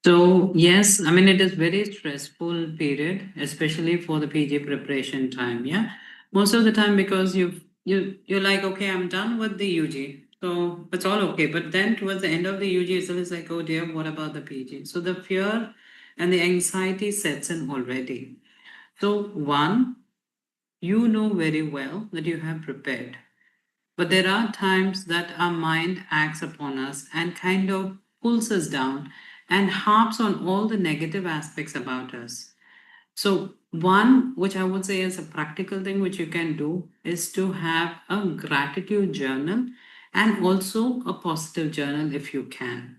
So yes, I mean it is very stressful period, especially for the PG preparation time. Yeah, most of the time because you're like, okay, I'm done with the UG, so it's all okay. But then towards the end of the UG, it's like, oh dear, what about the PG? So the fear and the anxiety sets in already. So one, you know very well that you have prepared. But there are times that our mind acts upon us and kind of pulls us down and harps on all the negative aspects about us. So, one which I would say is a practical thing which you can do is to have a gratitude journal and also a positive journal if you can.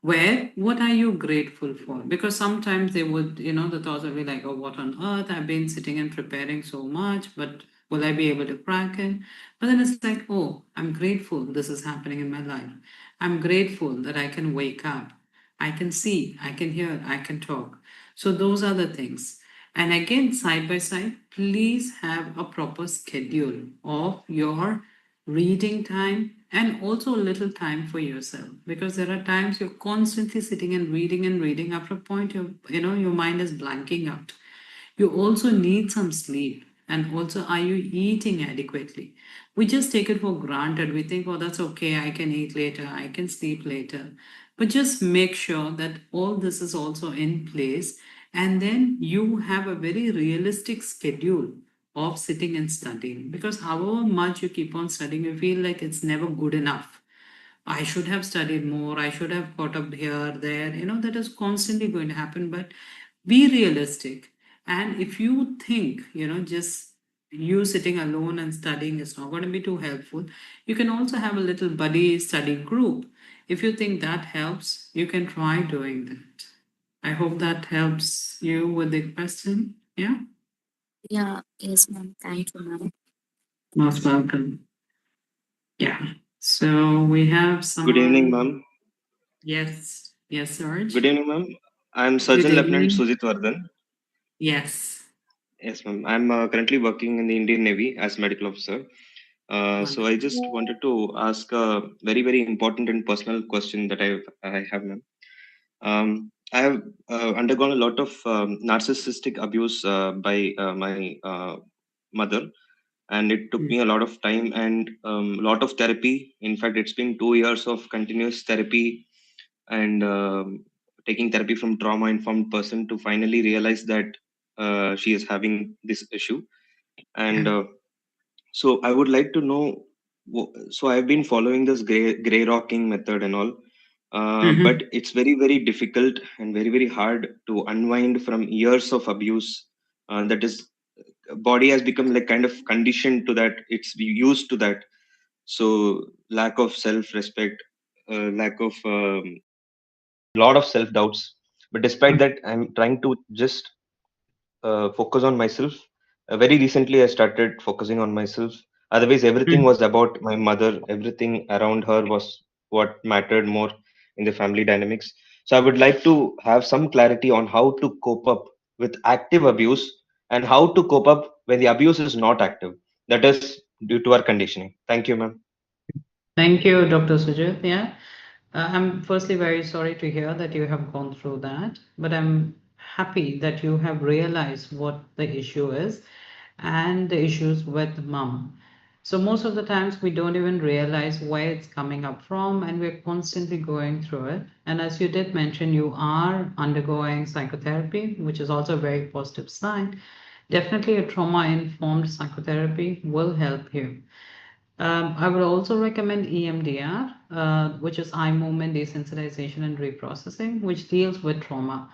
Where, what are you grateful for? Because sometimes they would, the thoughts will be like, oh, what on earth? I've been sitting and preparing so much, but will I be able to crack it? But then it's like, oh, I'm grateful this is happening in my life. I'm grateful that I can wake up. I can see, I can hear, I can talk. So those are the things. And again, side by side, please have a proper schedule of your reading time and also a little time for yourself, because there are times you're constantly sitting and reading and reading. After a point, your mind is blanking out. You also need some sleep. And also, are you eating adequately? We just take it for granted. We think, oh, that's okay. I can eat later. I can sleep later. But just make sure that all this is also in place. And then you have a very realistic schedule of sitting and studying. Because however much you keep on studying, you feel like it's never good enough. I should have studied more. I should have caught up here, there. That is constantly going to happen. But be realistic. And if you think, just you sitting alone and studying is not going to be too helpful, you can also have a little buddy study group. If you think that helps, you can try doing that. I hope that helps you with the question. Yeah, Yeah, yes, ma'am. Thank you, ma'am. most welcome. Yeah. So we have Good evening, someone. ma'am. Yes. Yes, Sarge. Good evening, ma'am. I'm Good Surgeon Lieutenant evening. Sujit Vardhan. Yes. Yes, ma'am. I'm currently working in the Indian Navy as medical officer. So I Wonderful. just wanted to ask a very, very important and personal question that I have, ma'am. I have undergone a lot of narcissistic abuse by my mother, and it took Mm. me a lot of time and a lot of therapy. In fact, it's been 2 years of continuous therapy and taking therapy from trauma informed person to finally realize that she is having this issue. And Yeah. so I would like to know, so I've been following this gray rocking method and all, but Mm-hmm. it's very, very difficult and very, very hard to unwind from years of abuse. That is, body has become like kind of conditioned to that, it's used to that. So lack of self respect, lack of lot of self doubts, but despite that I'm trying to just focus on myself. Very recently I started focusing on myself. Otherwise everything was about my mother, everything around her was what mattered more in the family dynamics. So I would like to have some clarity on how to cope up with active abuse and how to cope up when the abuse is not active, that is due to our conditioning. Thank you, ma'am. Thank you, Dr. Sujit. Yeah. I'm firstly very sorry to hear that you have gone through that, but I'm happy that you have realized what the issue is and the issues with mom. So most of the times we don't even realize where it's coming up from, and we're constantly going through it. And as you did mention, you are undergoing psychotherapy, which is also a very positive sign. Definitely a trauma-informed psychotherapy will help you. I would also recommend EMDR, which is eye movement desensitization and reprocessing, which deals with trauma,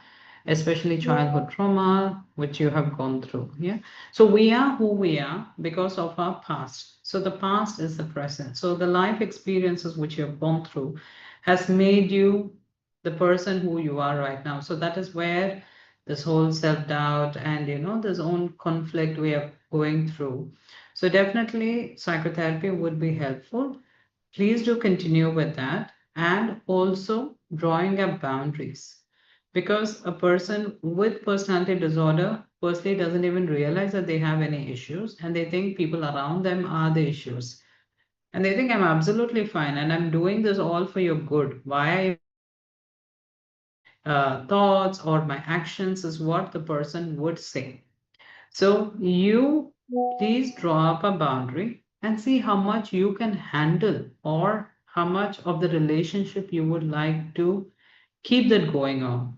especially childhood trauma, which you have gone through. Yeah. So we are who we are because of our past. So the past is the present. So the life experiences which you have gone through has made you the person who you are right now. So that is where this whole self-doubt and this own conflict we are going through. So definitely psychotherapy would be helpful. Please do continue with that, and also drawing up boundaries, because a person with personality disorder firstly doesn't even realize that they have any issues, and they think people around them are the issues. And they think I'm absolutely fine and I'm doing this all for your good. Why are you thoughts or my actions is what the person would say. So you please draw up a boundary and see how much you can handle or how much of the relationship you would like to keep that going on,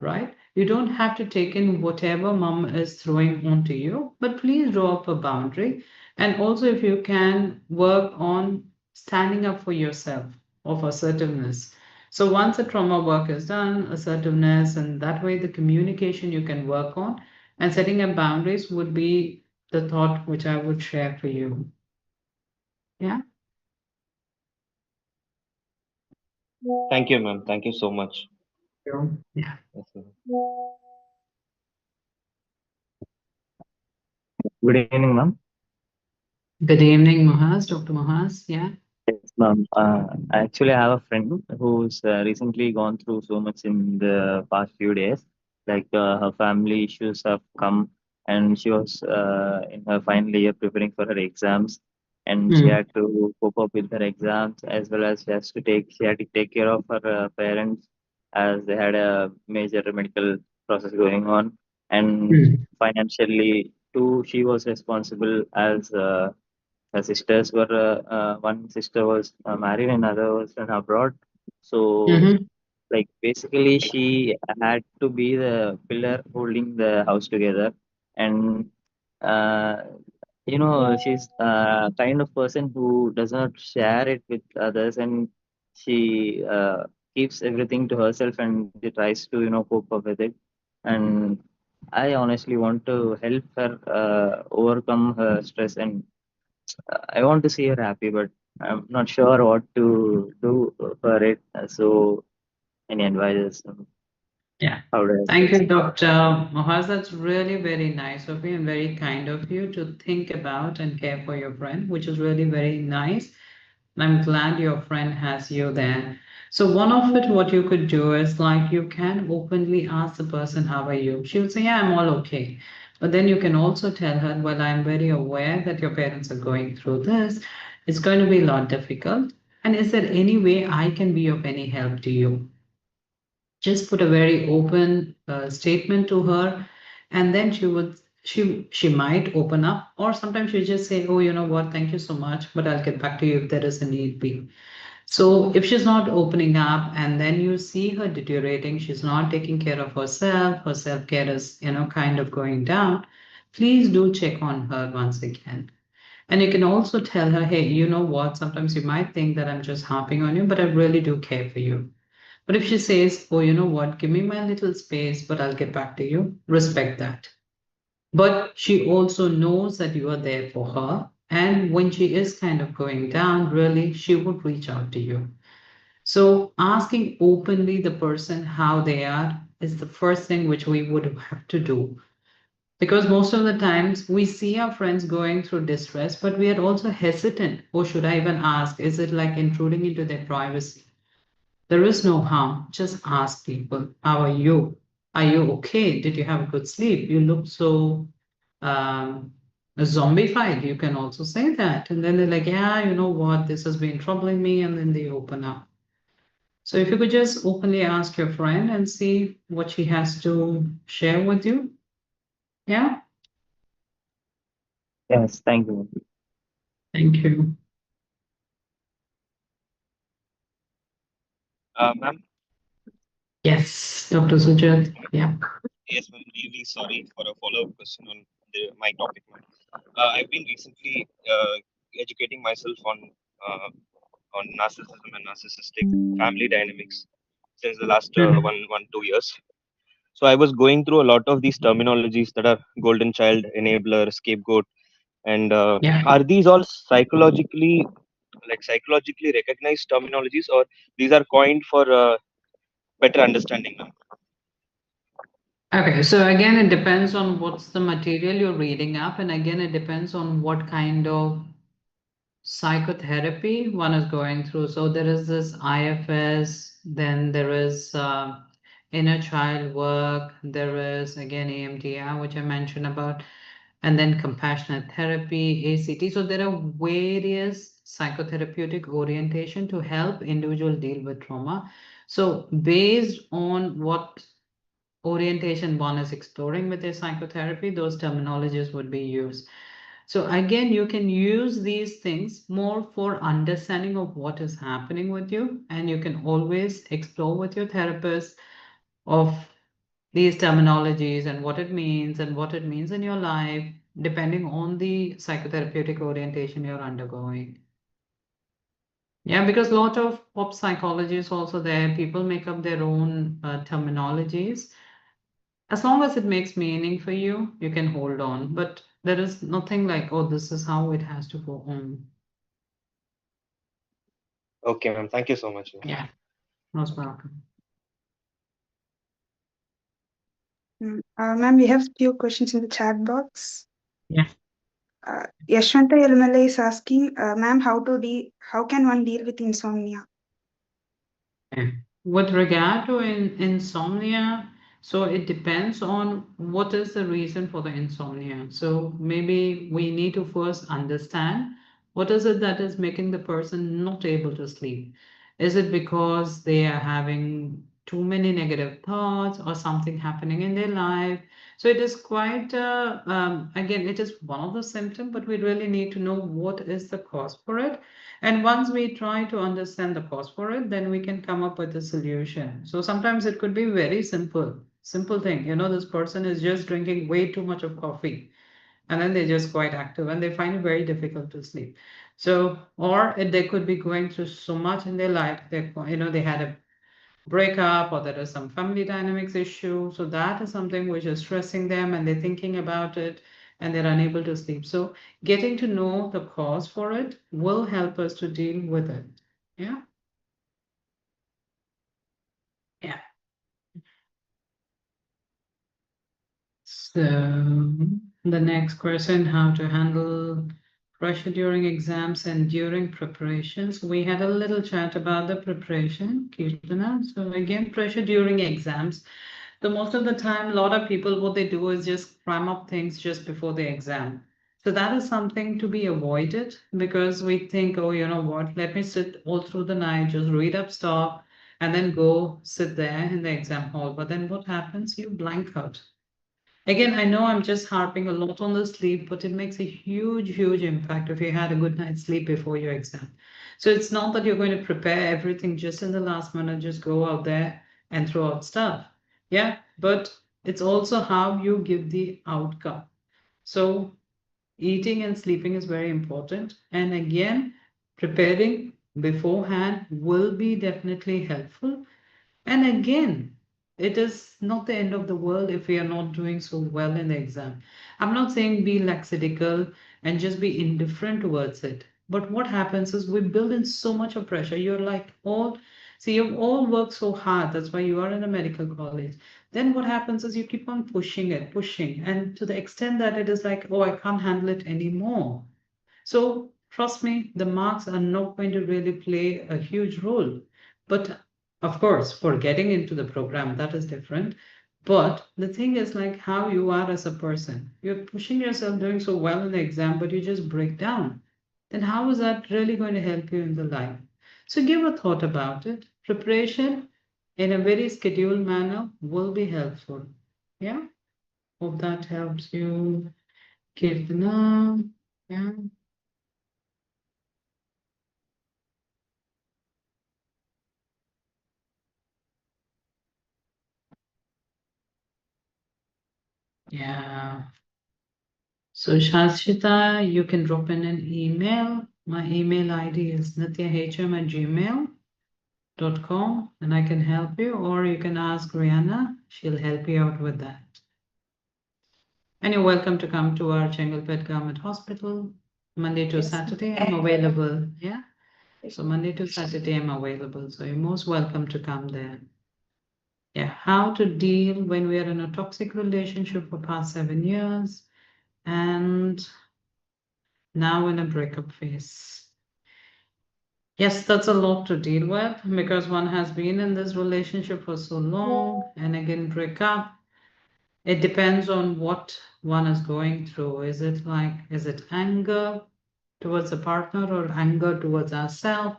right? You don't have to take in whatever mom is throwing onto you, but please draw up a boundary. And also, if you can work on standing up for yourself of assertiveness. So once the trauma work is done, assertiveness, and that way the communication you can work on and setting up boundaries would be the thought which I would share for you. Yeah. Thank you, ma'am. Thank you so much. Sure. Yeah. Yes, ma'am. Good evening, ma'am. Good evening, Mahas, Dr. Mahas. Yeah. Yes, ma'am. Actually, I have a friend who's recently gone through so much in the past few days. like her family issues have come, and she was in her final year preparing for her exams, and she had to cope up with her exams, as well as she had to take care of her parents, as they had a major medical process going on, and financially too she was responsible, as her sisters were one sister was married and other was in abroad. So like basically she had to be the pillar holding the house together, and uh, she's kind of person who does not share it with others, and she keeps everything to herself, and she tries to cope up with it. And I honestly want to help her overcome her stress, and I want to see her happy, but I'm not sure what to do for it. So any advices? Yeah. How do I Thank approach you, it? Dr. Mohaz. That's really very nice of you and very kind of you to think about and care for your friend, which is really very nice. And I'm glad your friend has you there. So one of it, what you could do is like you can openly ask the person, how are you? She would say, yeah, I'm all okay. But then you can also tell her, well, I'm very aware that your parents are going through this. It's going to be a lot difficult. And is there any way I can be of any help to you? Just put a very open statement to her, and then she might open up, or sometimes she just say, oh, you know what, thank you so much, but I'll get back to you if there is a need be. So if she's not opening up and then you see her deteriorating, she's not taking care of herself, her self-care is kind of going down, please do check on her once again. And you can also tell her, hey, you know what, sometimes you might think that I'm just harping on you, but I really do care for you. But if she says, oh, you know what, give me my little space, but I'll get back to you, respect that. But she also knows that you are there for her. And when she is kind of going down, really, she would reach out to you. So asking openly the person how they are is the first thing which we would have to do. Because most of the times we see our friends going through distress, but we are also hesitant. Or should I even ask? Is it like intruding into their privacy? There is no harm. Just ask people, how are you? Are you okay? Did you have a good sleep? You look so um, zombified. You can also say that. And then they're like, yeah, you know what? This has been troubling me. And then they open up. So if you could just openly ask your friend and see what she has to share with you. Yeah. Yes, thank you. Thank you. Ma'am, Yes, Dr. Sujat. Yeah. yes, ma'am, really sorry for a follow-up question on my topic, ma'am. I've been recently educating myself on narcissism and narcissistic family dynamics since the last Mhm. 2 years. So I was going through a lot of these terminologies that are golden child, enabler, scapegoat, and Yeah. are these all psychologically recognized terminologies, or these are coined for better understanding, ma'am? Okay, so again, it depends on what's the material you're reading up, and again, it depends on what kind of psychotherapy one is going through. So there is this IFS, then there is inner child work, there is again EMDR, which I mentioned about, and then compassionate therapy, ACT. So there are various psychotherapeutic orientation to help individual deal with trauma. So based on what orientation one is exploring with their psychotherapy, those terminologies would be used. So again, you can use these things more for understanding of what is happening with you, and you can always explore with your therapist of these terminologies and what it means in your life, depending on the psychotherapeutic orientation you're undergoing. Yeah, because a lot of pop psychology is also there. People make up their own terminologies. As long as it makes meaning for you, you can hold on. But there is nothing like, oh, this is how it has to go on. Okay, ma'am. Thank you so much, ma'am. Yeah, most welcome. Ma'am, we have few questions in the chat box. Yeah. Yashwanta Yelmala is asking, ma'am, how can one deal with insomnia? Yeah. With regard to insomnia, So it depends on what is the reason for the insomnia. So maybe we need to first understand what is it that is making the person not able to sleep. Is it because they are having too many negative thoughts or something happening in their life? So it is quite, again, it is one of the symptoms, but we really need to know what is the cause for it. And once we try to understand the cause for it, then we can come up with a solution. So sometimes it could be very simple thing. This person is just drinking way too much of coffee, and then they're just quite active and they find it very difficult to sleep. So, or they could be going through so much in their life. They had a breakup or there is some family dynamics issue. So that is something which is stressing them and they're thinking about it and they're unable to sleep. So getting to know the cause for it will help us to deal with it. Yeah. Yeah. So the next question, how to handle pressure during exams and during preparations. We had a little chat about the preparation, Kirtana. So again, pressure during exams. So most of the time, a lot of people, what they do is just cram up things just before the exam. So that is something to be avoided because we think, oh, you know what, let me sit all through the night, just read up stuff, and then go sit there in the exam hall. But then what happens? You blank out. Again, I know I'm just harping a lot on the sleep, but it makes a huge impact if you had a good night's sleep before your exam. So it's not that you're going to prepare everything just in the last minute, just go out there and throw out stuff. Yeah, but it's also how you give the outcome. So eating and sleeping is very important. And again, preparing beforehand will be definitely helpful. And again, it is not the end of the world if we are not doing so well in the exam. I'm not saying be lackadaisical and just be indifferent towards it. But what happens is we build in so much of pressure. You're like all, see, you've all worked so hard. That's why you are in a medical college. Then what happens is you keep on pushing it, pushing. And to the extent that it is like, oh, I can't handle it anymore. So trust me, the marks are not going to really play a huge role. But of course, for getting into the program, that is different. But the thing is like how you are as a person. You're pushing yourself doing so well in the exam, but you just break down. Then how is that really going to help you in the life? So give a thought about it. Preparation in a very scheduled manner will be helpful. Yeah. Hope that helps you. Kirtana. Yeah. Yeah. So Shashita, you can drop in an email. My email ID is nithyahm@gmail.com and I can help you, or you can ask Rihanna. She'll help you out with that. And you're welcome to come to our Chengalpet Government Hospital. Monday to Saturday, I'm available. Yeah. So Monday to Saturday, I'm available. So you're most welcome to come there. Yeah. How to deal when we are in a toxic relationship for past 7 years and now in a breakup phase. Yes, that's a lot to deal with because one has been in this relationship for so long and again break up. It depends on what one is going through. Is it anger towards a partner or anger towards ourselves?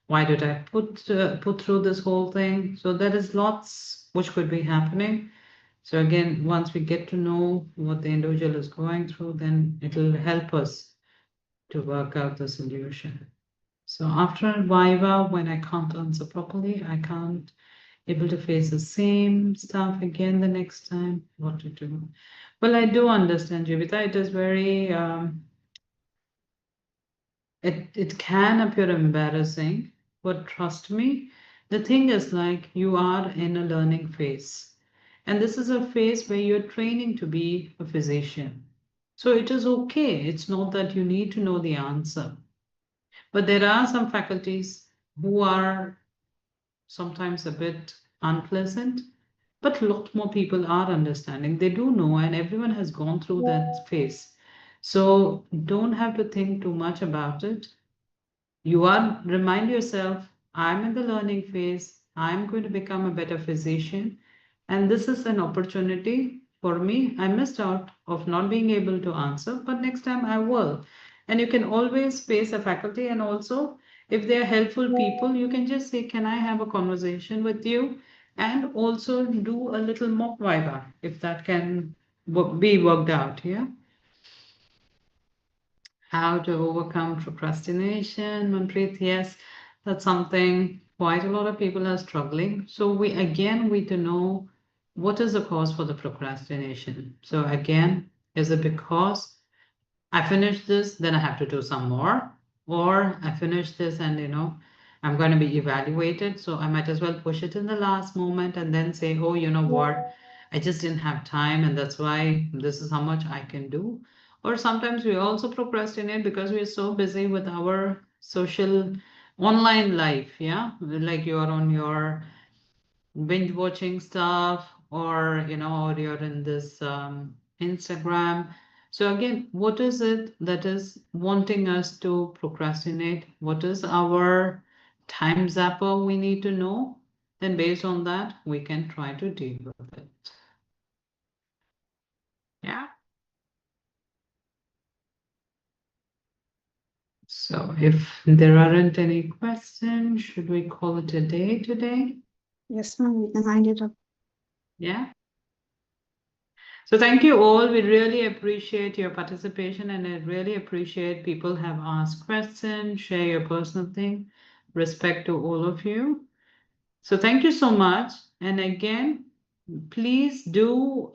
Why did I put through this whole thing? So there is lots which could be happening. So again, once we get to know what the individual is going through, then it will help us to work out the solution. So after Viva, when I can't answer properly, I can't able to face the same stuff again the next time. What to do? Well, I do understand, Jivita. It is very it can appear embarrassing, but trust me, the thing is like you are in a learning phase. And this is a phase where you're training to be a physician. So it is okay. It's not that you need to know the answer. But there are some faculties who are sometimes a bit unpleasant, but a lot more people are understanding. They do know, and everyone has gone through that phase. So don't have to think too much about it. Remind yourself, I'm in the learning phase. I'm going to become a better physician. And this is an opportunity for me. I missed out of not being able to answer, but next time I will. And you can always face a faculty, and also if they are helpful people, you can just say, can I have a conversation with you? And also do a little mock viva if that can be worked out. Yeah. How to overcome procrastination, Manpreet? Yes, that's something quite a lot of people are struggling. So we need to know what is the cause for the procrastination. So again, is it because I finish this, then I have to do some more, or I finish this and I'm going to be evaluated, so I might as well push it in the last moment and then say, oh, you know what, I just didn't have time, and that's why this is how much I can do. Or sometimes we also procrastinate because we're so busy with our social online life, yeah, like you are on your binge watching stuff, or or you're in this Instagram. So again, what is it that is wanting us to procrastinate? What is our time zapper we need to know? Then based on that, we can try to deal with it. Yeah. So if there aren't any questions, should we call it a day today? Yes, ma'am, we can wind it up. Yeah. So thank you all. We really appreciate your participation, and I really appreciate people have asked questions, share your personal thing. Respect to all of you. So thank you so much. And again, please do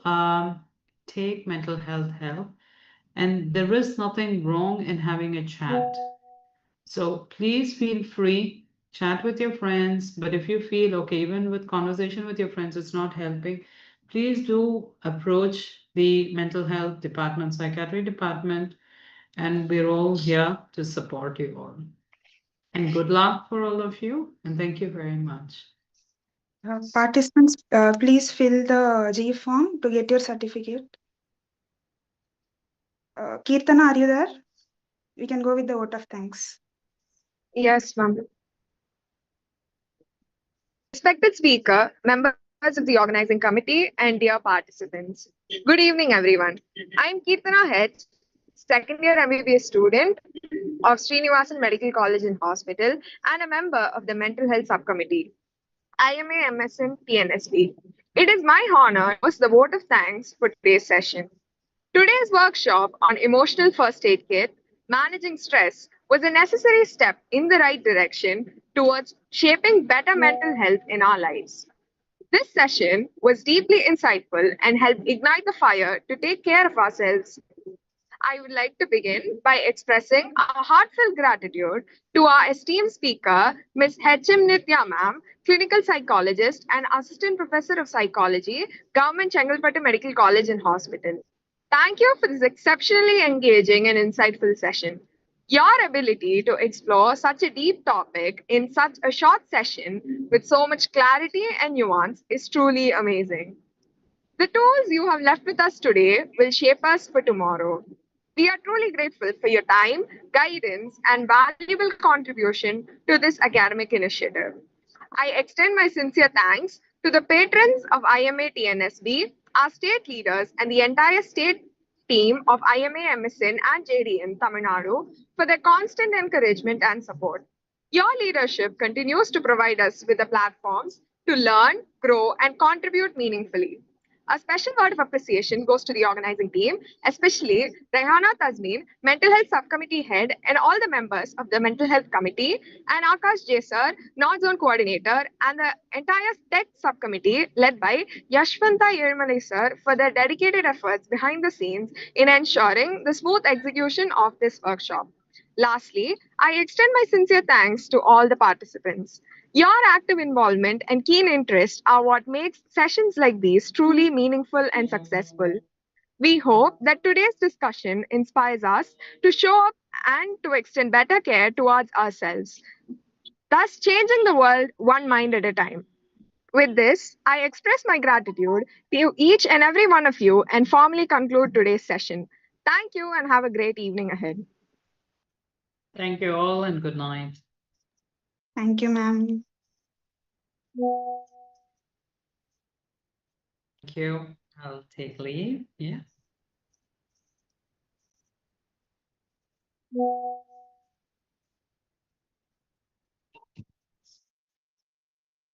take mental health help. And there is nothing wrong in having a chat. So please feel free, chat with your friends. But if you feel okay, even with conversation with your friends, it's not helping, please do approach the mental health department, psychiatry department, and we're all here to support you all. And good luck for all of you, and thank you very much. Participants, please fill the G form to get your certificate. Kirtana, are you there? We can go with the vote of thanks. Yes, ma'am. Respected speaker, members of the organizing committee, and dear participants. Good evening, everyone. I am Kirtana H, second year MBBS student of Srinivasan Medical College and Hospital, and a member of the Mental Health Subcommittee, IMA-MSN PNSB. It is my honor to host the vote of thanks for today's session. Today's workshop on emotional first aid kit, managing stress, was a necessary step in the right direction towards shaping better mental health in our lives. This session was deeply insightful and helped ignite the fire to take care of ourselves. I would like to begin by expressing our heartfelt gratitude to our esteemed speaker, Ms. H.M. Nithya ma'am, clinical psychologist and assistant professor of psychology, Government Chengalpattu Medical College and Hospital. Thank you for this exceptionally engaging and insightful session. Your ability to explore such a deep topic in such a short session with so much clarity and nuance is truly amazing. The tools you have left with us today will shape us for tomorrow. We are truly grateful for your time, guidance, and valuable contribution to this academic initiative. I extend my sincere thanks to the patrons of IMA-TNSB, our state leaders, and the entire state team of IMA-MSN and JDN Tamil Nadu for their constant encouragement and support. Your leadership continues to provide us with the platforms to learn, grow, and contribute meaningfully. A special word of appreciation goes to the organizing team, especially Rehana Tasmeen, Mental Health Subcommittee Head, and all the members of the Mental Health Committee, and Akash J. Sir, North Zone Coordinator, and the entire Tech Subcommittee led by Yashwanta Yirmalai Sir for their dedicated efforts behind the scenes in ensuring the smooth execution of this workshop. Lastly, I extend my sincere thanks to all the participants. Your active involvement and keen interest are what makes sessions like these truly meaningful and successful. We hope that today's discussion inspires us to show up and to extend better care towards ourselves, thus changing the world one mind at a time. With this, I express my gratitude to each and every one of you and formally conclude today's session. Thank you and have a great evening ahead. Thank you all, and good night. Thank you, ma'am. Thank you. I'll take leave. Yeah.